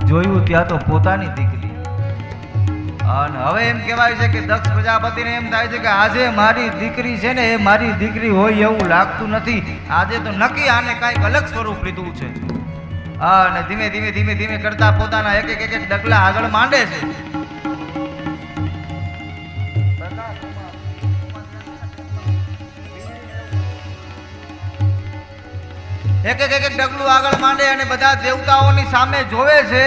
જોયું ત્યાં તો પોતાની દીકરી અને હવે એમ કહેવાય છે કે દક્ષ પ્રજાપતિને એમ થાય છે કે આજે મારી દીકરી છે ને એ મારી દીકરી હોય એવું લાગતું નથી આજે તો નક્કી આને કાંઈક અલગ સ્વરૂપ લીધું છે અને ધીમે ધીમે ધીમે ધીમે કરતા પોતાના એક એક ડગલા આગળ માંડે છે એક ડગલું આગળ માંડે અને બધા દેવતાઓની સામે જોવે છે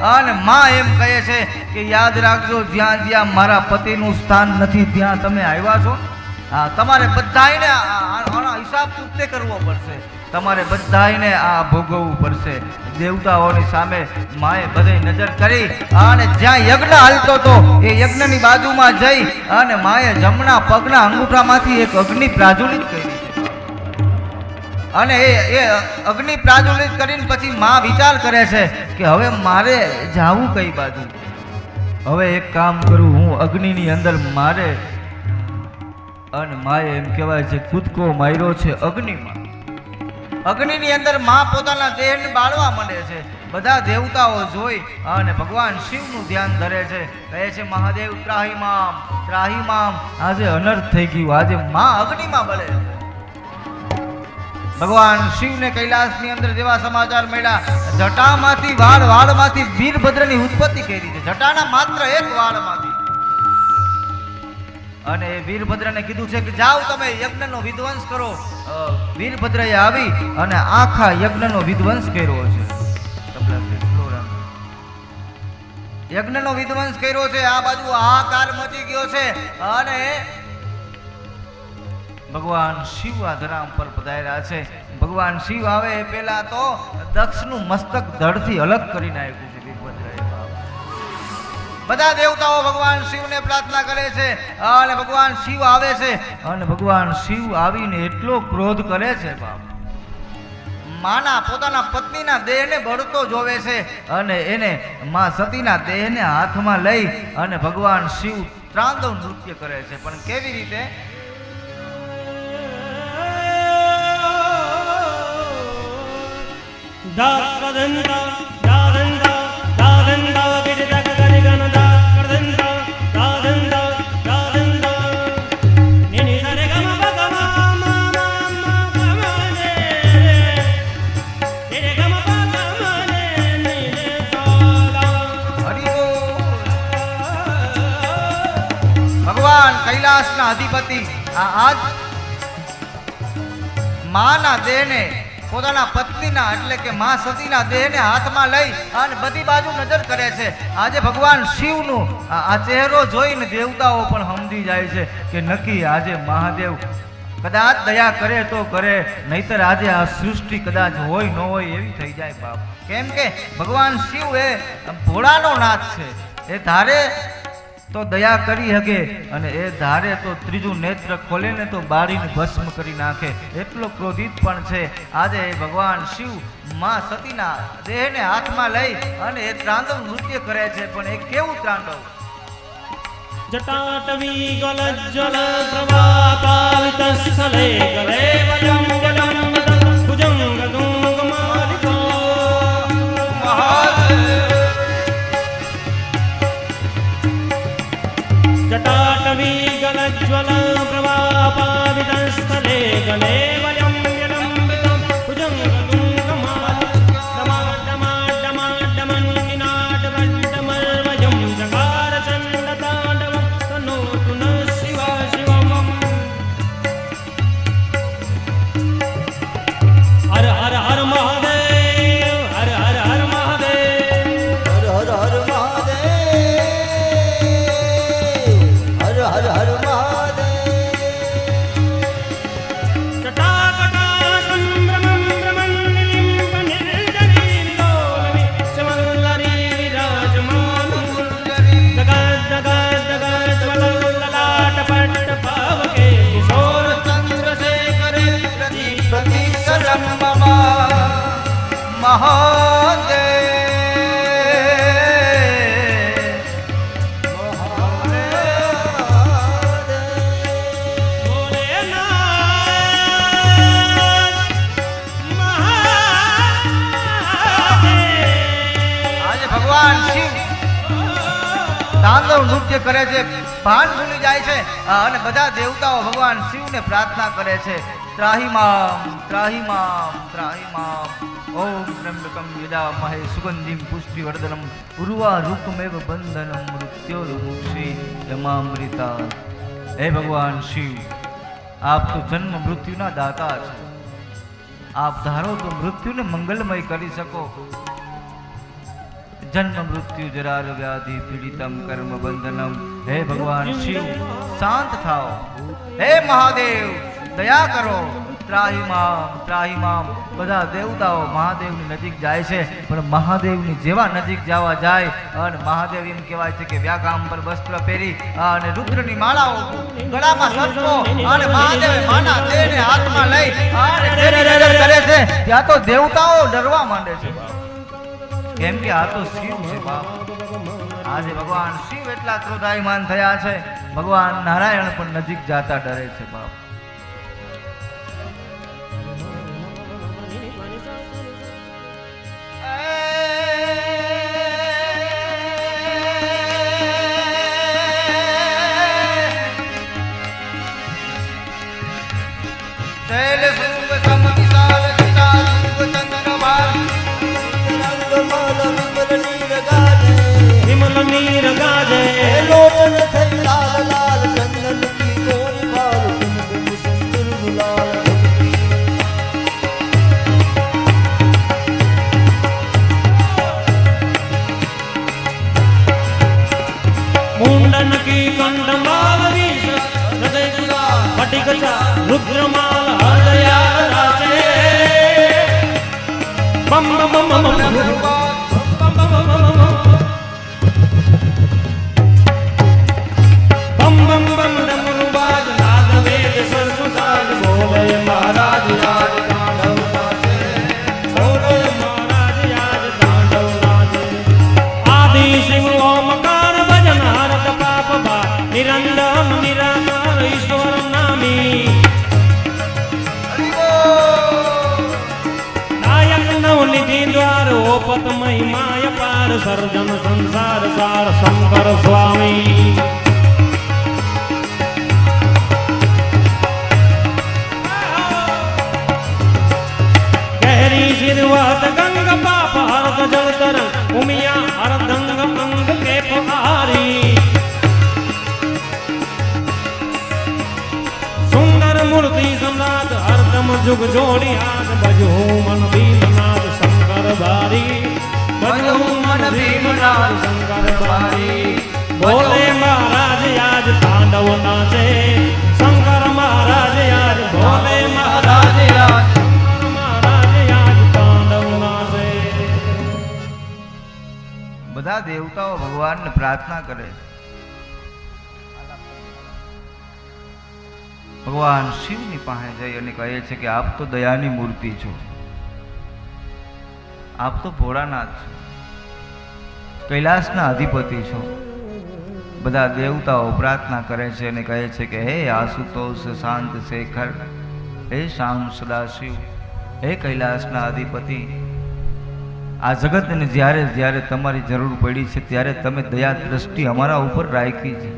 અને માં એમ કહે છે કે યાદ રાખજો જ્યાં જ્યાં મારા પતિનું સ્થાન નથી ત્યાં તમે આવ્યા છો હા તમારે બધાયને આનો હિસાબ ચૂકતે કરવો પડશે તમારે બધાયને આ ભોગવવું પડશે દેવતાઓની સામે માએ બધે નજર કરી અને જ્યાં યજ્ઞ હાલતો હતો એ યજ્ઞની બાજુમાં જઈ અને માએ જમણા પગના અંગૂઠામાંથી એક અગ્નિ પ્રાજ્વલિત કરી અને એ અગ્નિ પ્રાજ્વલિત કરીને પછી માં વિચાર કરે છે કે હવે મારે જાવું કઈ બાજુ હવે એક કામ કરું હું અગ્નિની અંદર મારે અને માએ એમ કહેવાય છે કૂદકો માર્યો છે અગ્નિમાં અગ્નિની અંદર માં પોતાના દેહને બાળવા માંડે છે બધા દેવતાઓ જોઈ અને ભગવાન શિવનું ધ્યાન ધરે છે કહે છે મહાદેવ ત્રાહિમામ આજે અનર્થ થઈ ગયું આજે માં અગ્નિમાં બળે છે ભગવાન શિવને કૈલાસની અંદર જેવા સમાચાર મળ્યા જટામાંથી વાળમાંથી વીરભદ્રની ઉત્પત્તિ કરી છે જટાના માત્ર એક વાળમાંથી અને વીરભદ્રને કીધું છે કે જાઓ તમે યજ્ઞનો વિધ્વંસ કરો વીરભદ્રએ આવી અને આખા યજ્ઞનો વિધ્વંસ કર્યો છે યજ્ઞનો વિધ્વંસ કર્યો છે આ બાજુ હાહાકાર મચી ગયો છે અને ભગવાન શિવ આ ધરામ પર પધાર્યા છે. ભગવાન શિવ આવે એ પહેલા તો દક્ષનું મસ્તક ધડથી અલગ કરી નાખ્યું છે. વીરભદ્રએ બાપ. બધા દેવતાઓ ભગવાન શિવને પ્રાર્થના કરે છે અને ભગવાન શિવ આવે છે અને ભગવાન શિવ આવીને એટલો ક્રોધ કરે છે બાપ. માના પોતાના પત્નીના દેહને બળતો જોવે છે અને એને માં સતીના દેહને હાથમાં લઈ અને ભગવાન શિવ ત્રાંદવ નૃત્ય કરે છે. પણ કેવી રીતે? કૈલાસના અધિપતિ આજ માના દેહને પોતાના પત્નીના એટલે કે મા સતીના દેહને હાથમાં લઈ અને બધી બાજુ નજર કરે છે. આજે ભગવાન શિવનું આ ચહેરો જોઈને દેવતાઓ પણ સમજી જાય છે કે નક્કી આજે મહાદેવ કદાચ દયા કરે તો કરે, નહીતર આજે આ સૃષ્ટિ કદાચ હોય ન હોય એવી થઈ જાય બાપ. કેમ કે ભગવાન શિવ એ ભોળાનો નાથ છે. એ ધારે તો દયા કરી શકે અને એ ધારે તો ત્રીજું નેત્ર ખોલે ને તો બારીને ભસ્મ કરી નાખે. એટલો ક્રોધિત પણ છે. આજે ભગવાન શિવ માં સતીના દેહને હાથમાં લઈ અને એ ત્રાંડવ નૃત્ય કરે છે. પણ એ કેવું ત્રાંડવ? જટાટવી ગલજ્જલ પ્રવાપાવિતસ્થલે ગલે વયં ગલં ભુજંગ ગુંગ માલિકો જટાટવી ગલજ્જલ પ્રવાપાવિતસ્થલે ગલે વયં ગલં ભુજંગ ગુંગ માલિકો ડમા નિનાદ વડમલ વયં જકાર તાંડવ નૃત્ય કરે છે, ભાન ભૂલી જાય છે અને બધા દેવતાઓ ભગવાન શિવને પ્રાર્થના કરે છે. ત્રાહિમામ ત્રાહિમામ ત્રાહિમામ ઓમ ત્રંબકમ યજામહે સુગંધિમ પુષ્ટિવર્ધનમ ઉર્વારુકમેવ બંધનમ મૃત્યોર્મુક્ષી યમામૃતા. હે ભગવાન શિવ, આપ તો જન્મ મૃત્યુના દાતા છો. આપ ધારો તો મૃત્યુને મંગલમય કરી શકો. જન્મ મૃત્યુ જરાર વ્યાધિ પીડિતમ કર્મ બંધનમ. હે ભગવાન શિવ, શાંત થાઓ. હે મહાદેવ, દયા કરો. ત્રાહિમામ ત્રાહિમામ. બધા દેવતાઓ મહાદેવની નજીક જાય છે, પણ મહાદેવની જેવા નજીક જવા જાય અને મહાદેવ એમ કહેવાય છે કે વ્યાગાંબર વસ્ત્ર પહેરી અને રુદ્રની માળાઓ ગળામાં સર્પો અને મહાદેવ માના દેહને હાથમાં લઈ અને જેની નજર કરે છે ત્યાં તો દેવતાઓ ડરવા માંડે છે. કેમ કે આ તો શિવ છે બાપ. આજે ભગવાન શિવ એટલા ક્રોધાયમાન થયા છે, ભગવાન નારાયણ પણ નજીક જાતા ડરે છે બાપ. લોટન થઈ લાલ લાલ ચંદન કી ગોરી બાલ રુદ્રમાલ હૃદયા રાચે બમ બમ બમ બમ બમ બમ બમ ડમરુબાજ નાદ વેદ સરસુતાજ બોલે મહારાજ રાજ તાંડવ નાચે બોલે મહારાજ રાજ તાંડવ નાચે આદિ શિવ ઓમકાર ભજન હરત પાપ ભા નિરંજન નિરાકાર ઈશ્વર નામી નાયક નવનિધિ દ્વાર ઓપત મહિમાય પાર સર્જન સંસાર સાર શંકર સ્વામી શિરવાત ગંગ પાપ હરત જળતર ઉમિયા હરદંગ અંગ કે પહારી સુંદર મૂર્તિ સમ્રાટ હરદમ જુગ જોડી હાથ ભજો મન ભીમનાથ શંકર બારી ભજો મન ભીમનાથ શંકર બારી બોલે મહારાજ આજ તાંડવ નાચે શંકર મહારાજ આજ બોલે મહારાજ આજ બધા દેવતાઓ ભગવાનને પ્રાર્થના કરે છે. ભગવાન શિવની પાસે જઈ અને કહે છે કે આપ તો દયાની મૂર્તિ છો, આપ તો ભોળાનાથ છો, કૈલાસના અધિપતિ છો. બધા દેવતાઓ પ્રાર્થના કરે છે અને કહે છે કે હે આશુતોષ શાંત શેખર, હે શ્યામ સદાશિવ, હે કૈલાસના અધિપતિ, આ જગતને જ્યારે જ્યારે તમારી જરૂર પડી છે ત્યારે તમે દયા દ્રષ્ટિ અમારા ઉપર રાખી છે.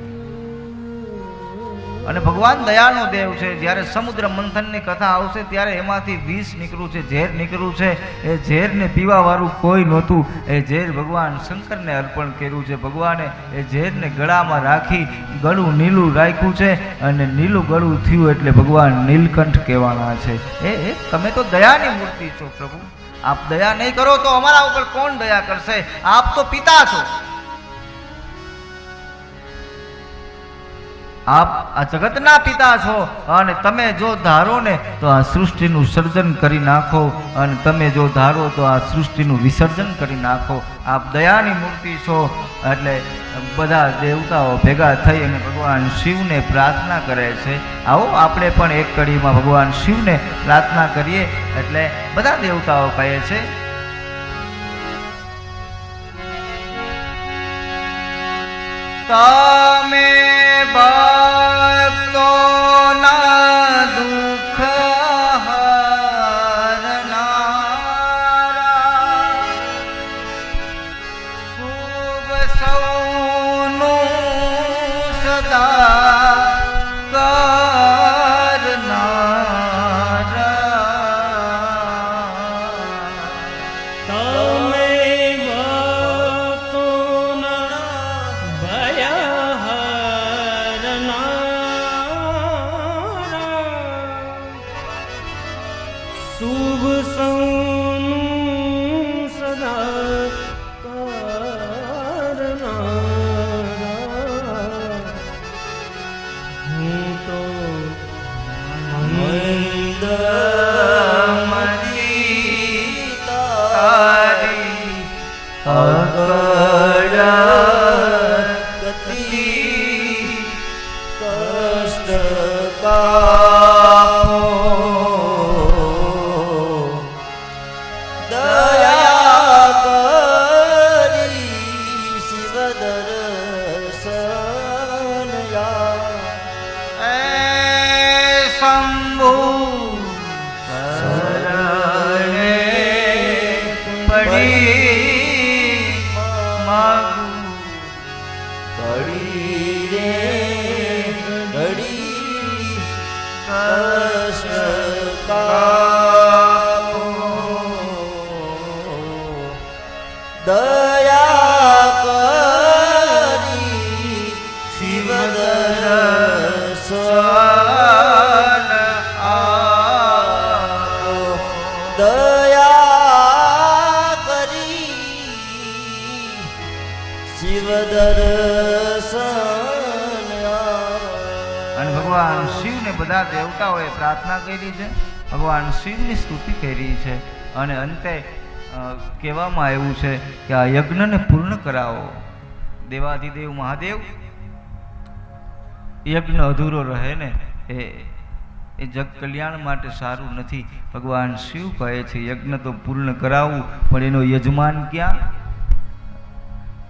અને ભગવાન દયાનો દેવ છે. જ્યારે સમુદ્ર મંથનની કથા આવશે ત્યારે એમાંથી વિષ નીકળ્યું છે, ઝેર નીકળ્યું છે. એ ઝેરને પીવા વાળું કોઈ નહોતું. એ ઝેર ભગવાન શંકરને અર્પણ કર્યું છે. ભગવાને એ ઝેરને ગળામાં રાખી ગળું નીલું રાખ્યું છે અને નીલું ગળું થયું એટલે ભગવાન નીલકંઠ કહેવાના છે. એ તમે તો દયાની મૂર્તિ છો પ્રભુ. આપ દયા નહીં કરો તો અમારા ઉપર કોણ દયા કરશે? આપ તો પિતા છો. આપ આ જગતના પિતા છો અને તમે જો ધારો ને તો આ સૃષ્ટિનું સર્જન કરી નાખો અને તમે જો ધારો તો આ સૃષ્ટિનું વિસર્જન કરી નાખો. આપ દયાની મૂર્તિ છો. એટલે બધા દેવતાઓ ભેગા થઈ અને ભગવાન શિવને પ્રાર્થના કરે છે. આવો આપણે પણ એક કડીમાં ભગવાન શિવને પ્રાર્થના કરીએ. એટલે બધા દેવતાઓ કહે છે તમે ભક્તોના દુઃખ હરનારા, શુભ સૌનું સદા કરનારા. તમે ભક્તોના ભય હરનારા, શુભ સૌનું સદા કરનારા. હું તો મંદમતી તારી અગણગતિ કષ્ટ કાપો, દયા કરી શિવ દર્શનયા. શંભુ શરણે પડી માગું, ઘડી રે ઘડી કષ્ટ કાપો, દયા કરી શિવ દર્શન આપો, દયા કરી શિવ દર્શન આપો. અને ભગવાન શિવને ને બધા દેવતાઓએ પ્રાર્થના કરી છે, ભગવાન શિવની સ્તુતિ કરી છે અને અંતે કહેવામાં આવ્યું છે કે આ યજ્ઞને પૂર્ણ કરાવો. દેવાધિદેવ મહાદેવ, યજ્ઞ અધૂરો રહે ને એ જગ કલ્યાણ માટે સારું નથી. ભગવાન શિવ કહે છે યજ્ઞ તો પૂર્ણ કરાવવું, પણ એનો યજમાન ક્યાં?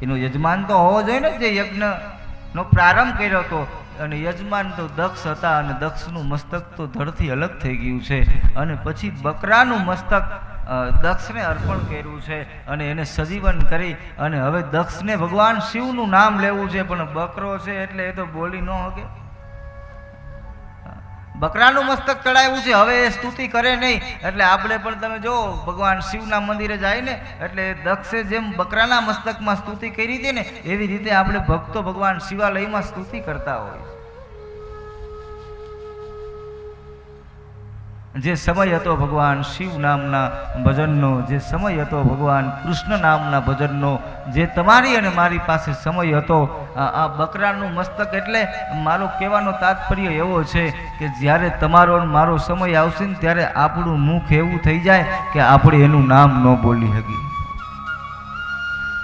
એનો યજમાન તો હોવો જોઈએ ને, જે યજ્ઞનો પ્રારંભ કર્યો હતો. અને યજમાન તો દક્ષ હતા અને દક્ષનું મસ્તક તો ધડથી અલગ થઈ ગયું છે અને પછી બકરાનું મસ્તક દક્ષને અર્પણ કર્યું છે અને એને સજીવન કરી અને હવે દક્ષને ભગવાન શિવનું નામ લેવું છે, પણ બકરો છે એટલે એ તો બોલી ન શકે. બકરાનું મસ્તક ચડાવ્યું છે, હવે એ સ્તુતિ કરે નહીં. એટલે આપણે પણ તમે જો ભગવાન શિવના મંદિરે જાય ને એટલે દક્ષે જેમ બકરાના મસ્તકમાં સ્તુતિ કરી હતી ને એવી રીતે આપણે ભક્તો ભગવાન શિવાલયમાં સ્તુતિ કરતા હોય. જે સમય હતો ભગવાન શિવ નામના ભજનનો, જે સમય હતો ભગવાન કૃષ્ણ નામના ભજનનો, જે તમારી અને મારી પાસે સમય હતો આ બકરાનું મસ્તક. એટલે મારો કહેવાનો તાત્પર્ય એવો છે કે જ્યારે તમારો મારો સમય આવશે ને ત્યારે આપણું મુખ એવું થઈ જાય કે આપણે એનું નામ ન બોલી શકીએ.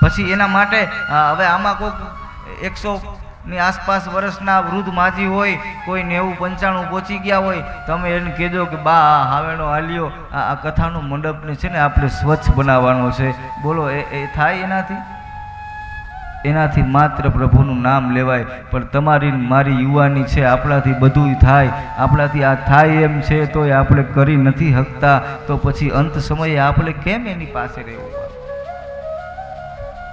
પછી એના માટે હવે આમાં કોઈક 100 ની આસપાસ વર્ષના વૃદ્ધ માજી હોય, કોઈ 90-95 પહોંચી ગયા હોય, તમે એને કહેજો કે બા હાવેણો હાલ્યો, આ કથાનું મંડપને છે ને આપણે સ્વચ્છ બનાવવાનો છે. બોલો એ થાય એનાથી? એનાથી માત્ર પ્રભુનું નામ લેવાય. પણ તમારી મારી યુવાની છે, આપણાથી બધું થાય, આપણાથી આ થાય એમ છે તોય આપણે કરી નથી શકતા, તો પછી અંત સમયે આપણે કેમ એની પાસે રહેવું?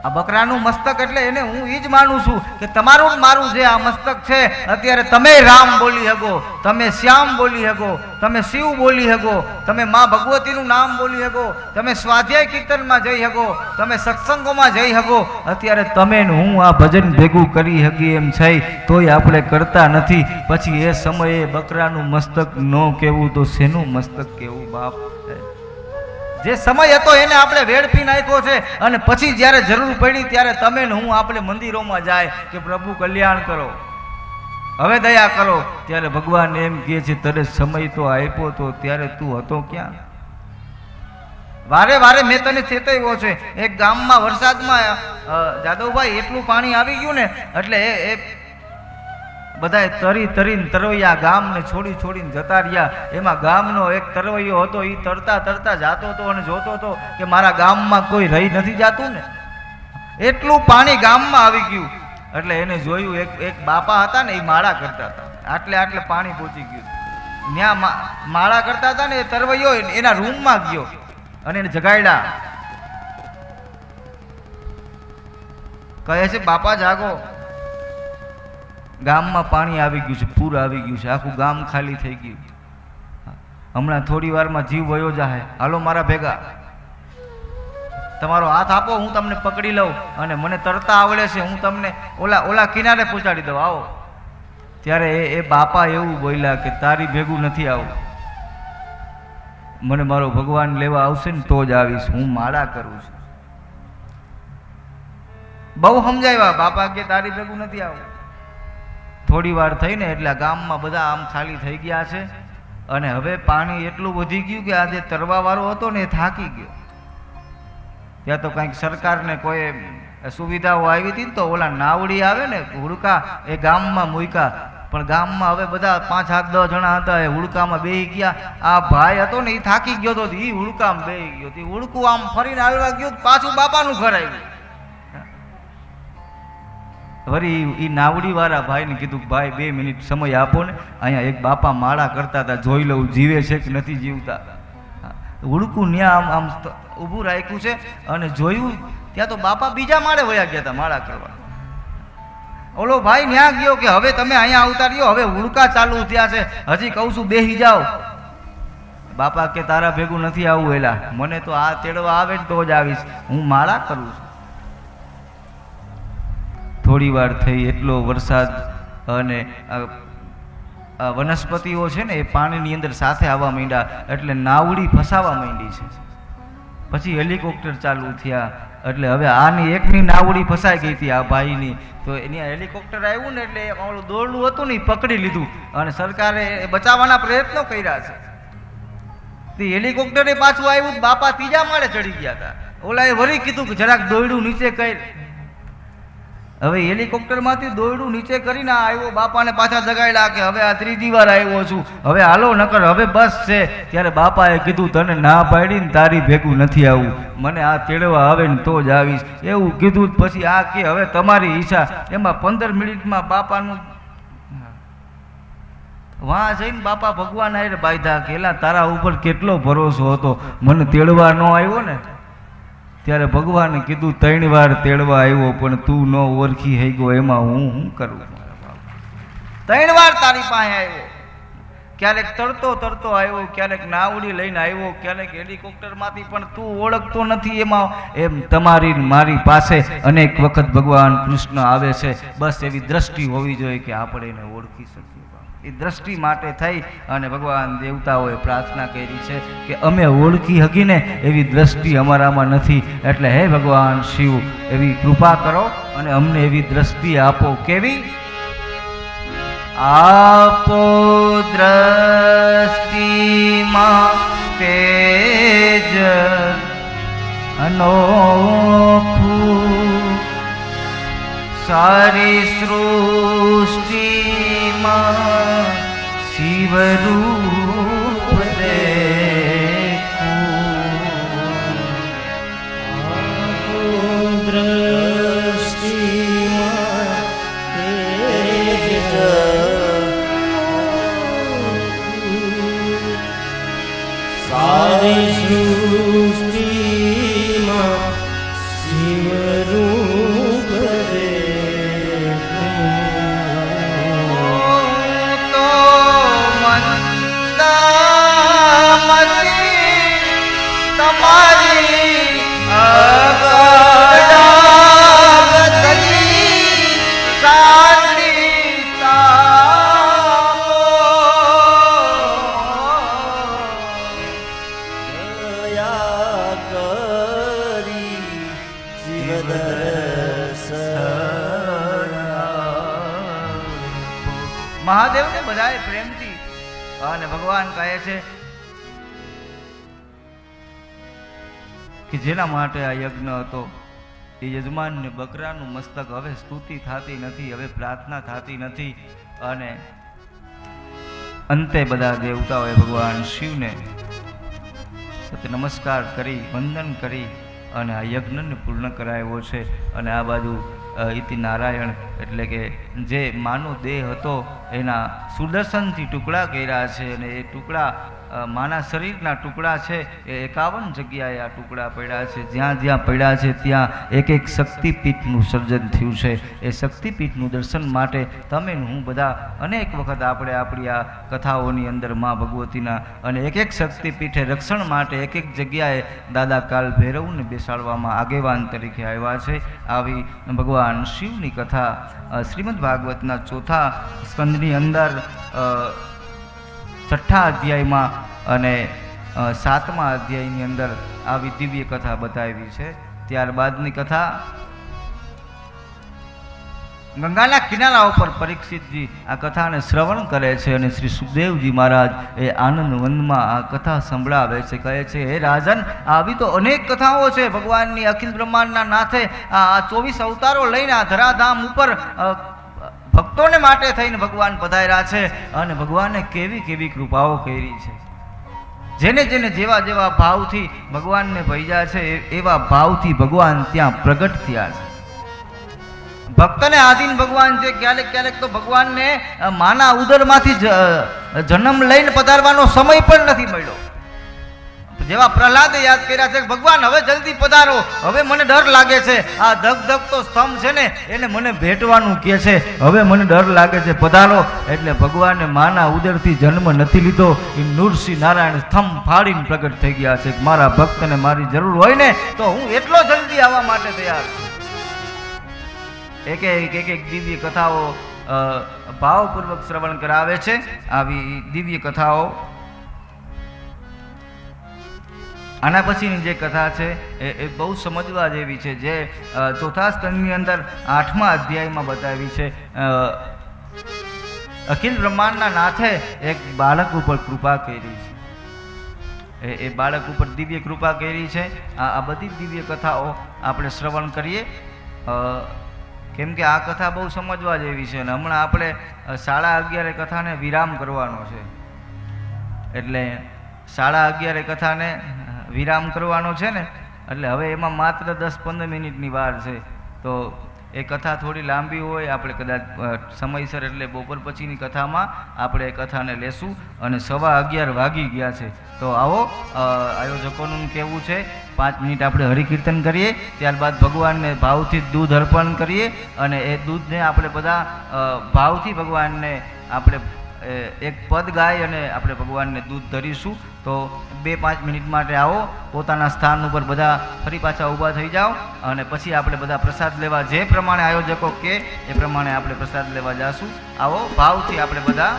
આ બકરાનું મસ્તક એટલે એને હું એ જ માનું છું કે તમારું મારું જે આ મસ્તક છે, અત્યારે તમે રામ બોલી શકો, તમે શ્યામ બોલી શકો, તમે શિવ બોલી શકો, તમે મા ભગવતીનું નામ બોલી શકો, તમે સ્વાધ્યાય કીર્તનમાં જઈ શકો, તમે સત્સંગોમાં જઈ શકો. અત્યારે તમે ને હું આ ભજન ભેગું કરી શકીએ એમ છે તોય આપણે કરતા નથી. પછી એ સમયે બકરાનું મસ્તક ન કહેવું તો શેનું મસ્તક કહેવું બાપ? જે સમય હતો એને આપણે વેડફી નાખ્યો છે અને પછી જ્યારે જરૂર પડી ત્યારે તમે ને હું આપણે મંદિરોમાં જાય કે પ્રભુ કલ્યાણ કરો, હવે દયા કરો. ત્યારે ભગવાન એમ કહે છે તને સમય તો આપ્યો તો ત્યારે તું હતો ક્યાં? વારે વારે મેં તને ચેતવ્યો છે. એક ગામમાં વરસાદમાં જાદવભાઈ એટલું પાણી આવી ગયું ને એટલે એ બધાએ તરીને તરવૈયા ગામને છોડીને જતા રહ્યા. એમાં ગામનો એક તરવૈયો હતો, એ તરતા જાતો હતો અને જોતો હતો કે મારા ગામમાં કોઈ રહી નથી જાતું ને, એટલું પાણી ગામમાં આવી ગયું. એટલે એને જોયું એક બાપા હતા ને, એ માળા કરતા હતા, આટલે પાણી પહોંચી ગયું. ત્યાં માળા કરતા હતા ને એ તરવૈયો એના રૂમમાં ગયો અને એને જગાડ્યા. કહે છે બાપા જાગો, ગામમાં પાણી આવી ગયું છે, પૂર આવી ગયું છે, આખું ગામ ખાલી થઈ ગયું, હમણાં થોડી વારમાં જીવ વયો જાય, હાલો મારા ભેગા, તમારો હાથ આપો, હું તમને પકડી લઉં અને મને તરતા આવડે છે, હું તમને ઓલા કિનારે પહોંચાડી દઉં, આવો. ત્યારે એ બાપા એવું બોલ્યા કે તારી ભેગું નથી આવું, મને મારો ભગવાન લેવા આવશે ને તો જ આવીશ, હું માળા કરું છું. બહુ સમજાવ્યા બાપા કે તારી ભેગું નથી આવું. થોડી વાર થઈને એટલે ગામમાં બધા આમ ખાલી થઈ ગયા છે અને હવે પાણી એટલું વધી ગયું કે આ જે તરવાવાળો હતો ને એ થાકી ગયો. ત્યાં તો કંઈક સરકારને કોઈ સુવિધાઓ આવી હતી તો ઓલા નાવડી આવે ને હુડકા, એ ગામમાં મૂક્યા. પણ ગામમાં હવે બધા 5-10 જણા હતા, એ હુડકામાં બેહી ગયા. આ ભાઈ હતો ને એ થાકી ગયો હતો, એ હુડકામાં બેહી ગયો, એ હુડકું આમ ફરીને હાલવા ગયું, પાછું બાપાનું ઘર આવ્યું. વળી એ નાવડી વાળા ભાઈને કીધું ભાઈ 2 મિનિટ સમય આપો ને, અહીંયા એક બાપા માળા કરતા હતા, જોઈ લઉં જીવે છે કે નથી જીવતા. હુડકું ન્યા આમ ઊભું રાખ્યું છે અને જોયું ત્યાં તો બાપા બીજા માળે વયા ગયા હતા માળા કરવા. ઓલો ભાઈ ન્યા ગયો કે હવે તમે અહીંયા આવતા રહ્યો, હવે હુડકા ચાલુ થયા છે, હજી કહું છું બેસી જાઓ. બાપા કે તારા ભેગું નથી આવું, એલા મને તો આ તેડવા આવે ને તો જ આવીશ, હું માળા કરું છું. થોડી વાર થઈ એટલો વરસાદ અને વનસ્પતિઓ છે ને એ પાણીની અંદર સાથે આવવા માંડ્યા એટલે નાવડી ફસાવા માંડી છે. પછી હેલિકોપ્ટર ચાલુ થયા એટલે હવે આની એકની નાવડી ફસાઈ ગઈ હતી આ ભાઈની, તો એની હેલિકોપ્ટર આવ્યું ને એટલે ઓલું દોરડું હતું ને એ પકડી લીધું અને સરકારે બચાવવાના પ્રયત્નો કર્યા છે. તે હેલિકોપ્ટરે પાછું આવ્યું, બાપા ત્રીજા માળે ચડી ગયા હતા. ઓલાએ વળી કીધું કે જરાક દોરડું નીચે કર. હવે હેલિકોપ્ટરમાંથી દોરડું નીચે કરીને આવ્યો, બાપાને પાછા જગાડ્યા કે હવે આ ત્રીજી વાર આવ્યો છું, હવે હાલો નકર હવે બસ છે. ત્યારે બાપાએ કીધું તને ના પાડીને તારી ભેગું નથી આવવું, મને આ તેડવા આવે ને તો જ આવીશ એવું કીધું. પછી આ કે હવે તમારી ઈચ્છા. એમાં 15 મિનિટમાં બાપાનું વાં જઈને બાપા ભગવાન આવીને બાંધ્યા કે એલા તારા ઉપર કેટલો ભરોસો હતો, મને તેડવા ન આવ્યો ને. ત્યારે ભગવાને કીધું 3 વાર તેડવા આવ્યો પણ તું ન ઓળખી હઈ ગયો, એમાં હું શું કરું? 3 વાર તારી પાસે આવ્યો, ક્યારેક તરતો તરતો આવ્યો, ક્યારેક નાવડી લઈને આવ્યો, ક્યારેક હેલિકોપ્ટરમાંથી, પણ તું ઓળખતો નથી. એમાં એમ તમારી મારી પાસે અનેક વખત ભગવાન કૃષ્ણ આવે છે. બસ એવી દ્રષ્ટિ હોવી જોઈએ કે આપણે એને ઓળખી શકીએ. એ દ્રષ્ટિ માટે થઈ અને ભગવાન દેવતાઓએ પ્રાર્થના કરી છે કે અમે ઓળખી શકીને એવી દ્રષ્ટિ અમારામાં નથી, એટલે હે ભગવાન શિવ એવી કૃપા કરો અને અમને એવી દ્રષ્ટિ આપો. કેવી? આપો દ્રષ્ટિમાં તેજ અનોખું, સારી સૃષ્ટિમાં શિવરૂપ દેખું. દ્રષ્ટિમાં તેજ સારી સૃષ્ટિમાં શિવરૂપ મહાદેવને બધાએ પ્રેમથી અને ભગવાન કહે છે કે જેના માટે આ યજ્ઞ હતો એ યજમાનને બકરાનું મસ્તક હવે સ્તુતિ થતી નથી, હવે પ્રાર્થના થતી નથી. અને અંતે બધા દેવતાઓએ ભગવાન શિવને સત્ય નમસ્કાર કરી વંદન કરી અને આ યજ્ઞને પૂર્ણ કરાવ્યો છે. અને આ બાજુ ઇતિ નારાયણ એટલે કે જે માનો દેહ હતો એના સુદર્શનથી ટુકડા કર્યા છે અને એ ટુકડા માના શરીરના ટુકડા છે એ 51 જગ્યાએ આ ટુકડા પડ્યા છે. જ્યાં જ્યાં પડ્યા છે ત્યાં એક એક શક્તિપીઠનું સર્જન થયું છે. એ શક્તિપીઠનું દર્શન માટે તમે હું બધા અનેક વખત આપણે આપણી આ કથાઓની અંદર મા ભગવતીના અને એક એક શક્તિપીઠે રક્ષણ માટે એક એક જગ્યાએ દાદા કાલ ભૈરવને બેસાડવામાં આગેવાન તરીકે આવ્યા છે. આવી ભગવાન શિવની કથા શ્રીમદ ભાગવતના 4થા સ્કંદની અંદર 6થા અધ્યાયમાં અને 7મા અધ્યાયની અંદર આવી દિવ્ય કથા બતાવી છે. ત્યારબાદની કથા ગંગાના કિનારા ઉપર પરીક્ષિતજી આ કથાને શ્રવણ કરે છે અને શ્રી સુખદેવજી મહારાજ એ આનંદ વનમાં આ કથા સંભળાવે છે. કહે છે હે રાજન, આવી તો અનેક કથાઓ છે. ભગવાનની અખિલ બ્રહ્માંડના નાથે આ 24 અવતારો લઈને આ ધરાધામ ઉપર ભક્તોને માટે થઈને ભગવાન પધાર્યા છે અને ભગવાને કેવી કેવી કૃપાઓ કરી છે. જેને જેને જેવા જેવા ભાવથી ભગવાનને ભજ્યા છે એવા ભાવથી ભગવાન ત્યાં પ્રગટ થયા છે. ભક્તને આધીન ભગવાન છે. ક્યારેક ક્યારેક તો ભગવાનને માના ઉદરમાંથી જન્મ લઈને પધારવાનો સમય પણ નથી મળ્યો. જેવા પ્રહલાદે યાદ કર્યા છે ભગવાન હવે જલ્દી પધારો, હવે મને ડર લાગે છે, આ ધગધગતો સ્તંભ છે ને એને મને ભેટવાનું કહે છે, હવે મને ડર લાગે છે, પધારો. એટલે ભગવાને માના ઉદરથી જન્મ નથી લીધો. એ નૃસિંહ નારાયણ સ્તંભ ફાડીને પ્રગટ થઈ ગયા છે. મારા ભક્તને મારી જરૂર હોય ને તો હું એટલો જલ્દી આવવા માટે તૈયાર છું. એક એક દિવ્ય કથાઓ ભાવપૂર્વક શ્રવણ કરાવે છે. આવી દિવ્ય કથાઓ આના પછીની જે કથા છે એ બહુ સમજવા જેવી છે, જે ચોથા સ્કંદની અંદર 8મા અધ્યાયમાં બતાવી છે. અખિલ બ્રહ્માંડના નાથે એક બાળક ઉપર કૃપા કરી છે. એ બાળક ઉપર દિવ્ય કૃપા કરી છે. આ બધી દિવ્ય કથાઓ આપણે શ્રવણ કરીએ, કેમ કે આ કથા બહુ સમજવા જેવી છે. અને હમણાં આપણે 11:30 કથાને વિરામ કરવાનો છે, એટલે 11:30 કથાને વિરામ કરવાનો છે ને, એટલે હવે એમાં માત્ર 10-15 મિનિટની વાર છે. તો એ કથા થોડી લાંબી હોય, આપણે કદાચ સમયસર એટલે બપોર પછીની કથામાં આપણે એ કથાને લેશું. અને 11:15 વાગી ગયા છે, તો આવો આયોજકોનું કહેવું છે 5 મિનિટ આપણે હરિકીર્તન કરીએ, ત્યારબાદ ભગવાનને ભાવથી દૂધ અર્પણ કરીએ, અને એ દૂધને આપણે બધા ભાવથી ભગવાનને આપણે એક પદ ગાય અને આપણે ભગવાનને દૂધ ધરીશું. તો 2-5 મિનિટ માટે આવો, પોતાના સ્થાન ઉપર બધા ફરી પાછા ઊભા થઈ જાઓ, અને પછી આપણે બધા પ્રસાદ લેવા જે પ્રમાણે આયોજકો કે એ પ્રમાણે આપણે પ્રસાદ લેવા જાશું. આવો ભાવથી આપણે બધા.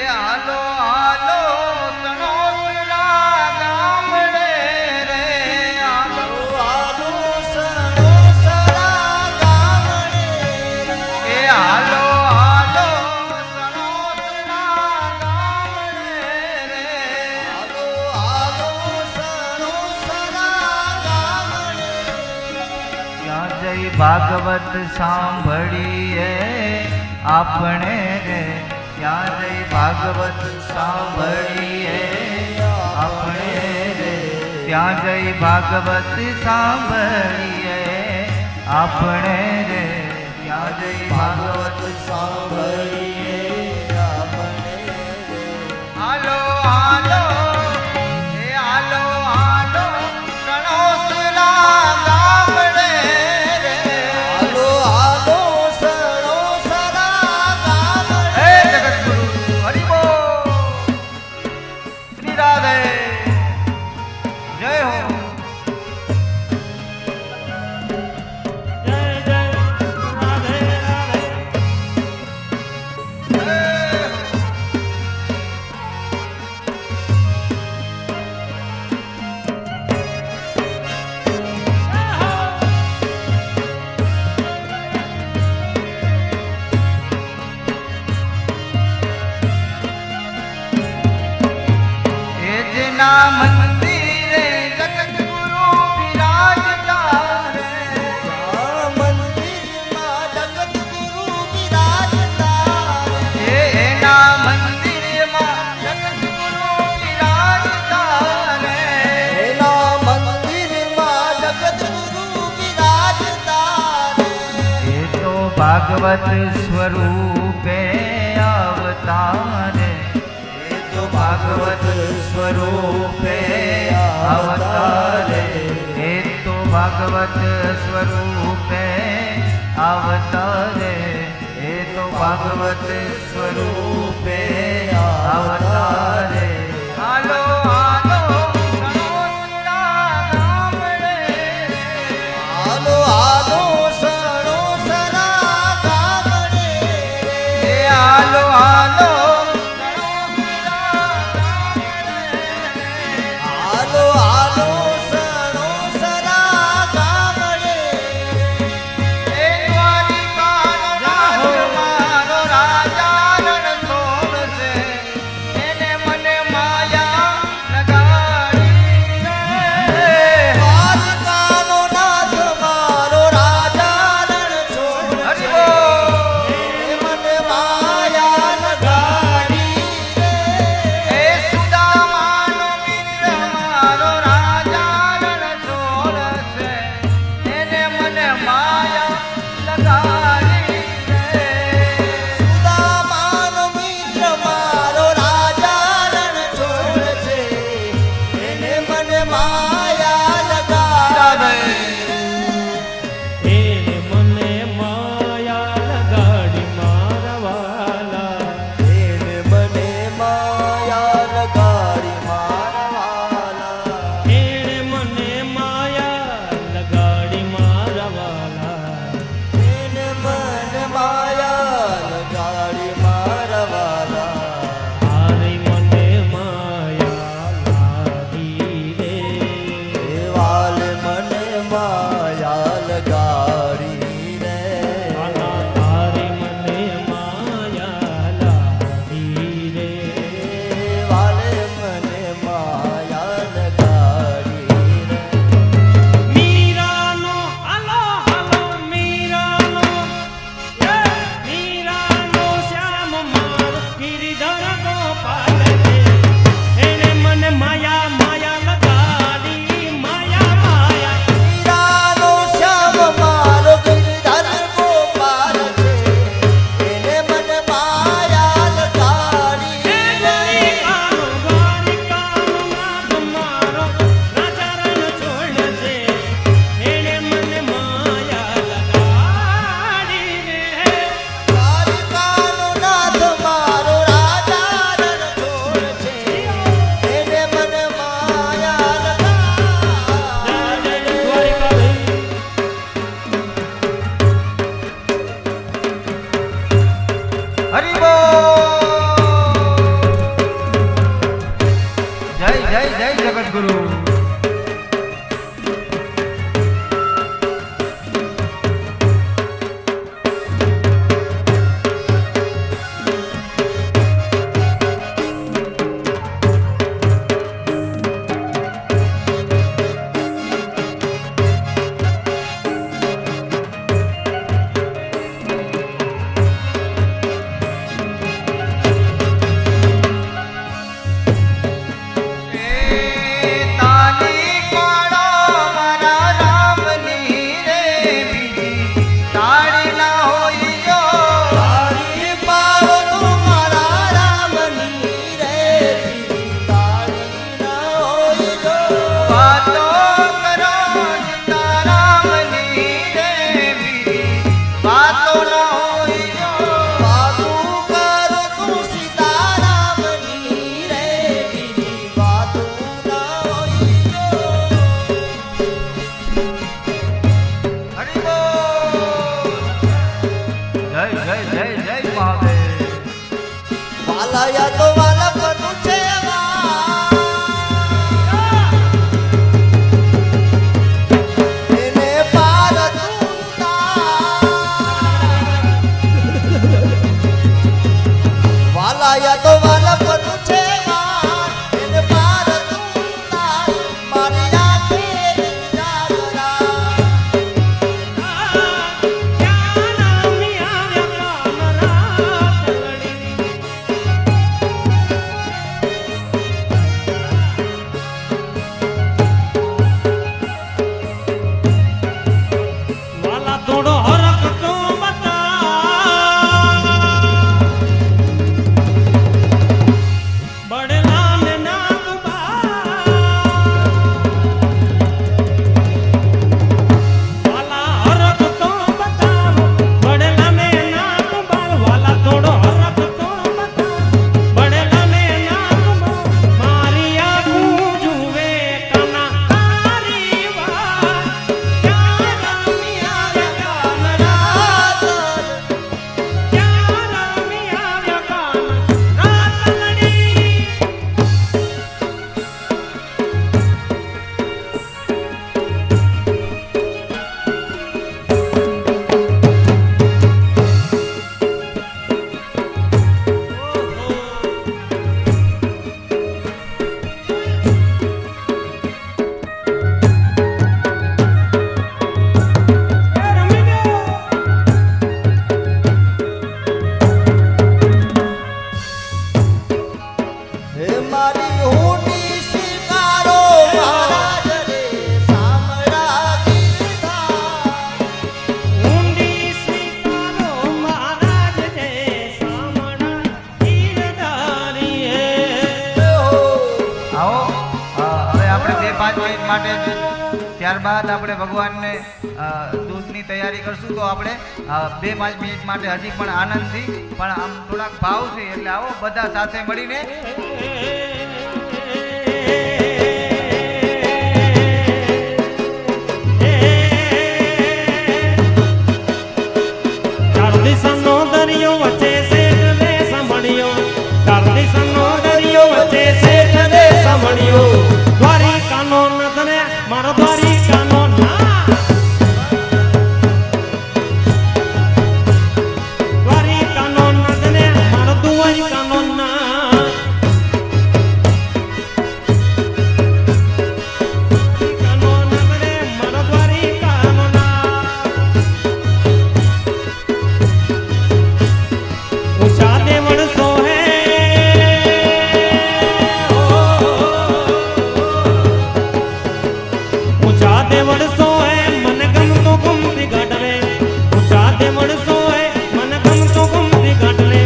હાલો હાલો સણોસરા ગામડે રે, હાલો હાલો સણોસરા ગામડે રે, હાલો હાલો સણોસરા ગામડે રે, હાલો હાલો સણોસરા ગામડે. ત્યાં જઈ ભાગવત સાંભળીએ આપણે રે, ત્યાં જઈ ભાગવત સાંભળીએ આપણે રે, ત્યાં જઈ ભાગવત સાંભળીએ આપણે રે, ત્યાં જઈ ભાગવત સાંભળીએ આપણે રે. હાલો હાલો હાલો હાલો સણોસરા ગામડે રે, હાલો હાલો સણોસરા ગામડે. હે જગતગુરુ હરિ બોલ, શ્રી રાધે, જય હો. જય જય રાધે રાધે. એજના મંદિરે જગતગુરુ બિરાજતા રે, મંદિરમાં જગતગુરુ બિરાજતા રે, એના મંદિરમાં જગતગુરુ બિરાજતા રે, એના મંદિરમાં જગતગુરુ બિરાજતા રે. એ તો ભાગવત સ્વરૂપે અવતારે, એ તો ભાગવત સ્વરૂપે અવતારે, એ તો ભાગવત સ્વરૂપે અવતારે, એ તો ભાગવત સ્વરૂપે અવતારે. હાલો હાલો સણોસરા ગામડે રે, હાલો હાલો સણોસરા ગામડે રે, હાલો હાલો હાલો હાલો સણોસરા ગામડે. એ દ્વારિકાનો રાજ મારો રાજા રણછોડ છે, એને મને માટે જ. ત્યારબાદ આપણે ભગવાનને દૂધની તૈયારી કરશું. તો આપણે 2-5 મિનિટ માટે હજી પણ આનંદથી પણ આમ થોડાક ભાવથી, એટલે આવો બધા સાથે મળીને. દિશાનો દરિયો વચ્ચે શેઠને સાંભળ્યો, દિશાનો દરિયો વચ્ચે શેઠને સાંભળ્યો, દ્વારિકાનો નદને મારો દ્વારિકાનો ના, દ્વારિકાનો નદને મારો દ્વારિકાનો ના, દ્વારિકાનો નદને મારો દ્વારિકાનો ના. ઊંચા દેવળ સોહે, ઊંચા દેવળ સોહે મન ગમતો ગુમતી ગાઢવે, ઊંચા દેવળ સોહે મન ગમતો ગુમતી ગાઢવે,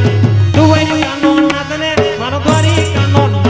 દ્વારિકાનો નાથને મારો દ્વારિકાનો ના.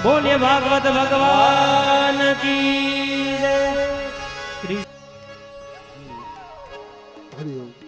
બોલીએ ભાગવત ભગવાન કી જય. હરિ ઓમ.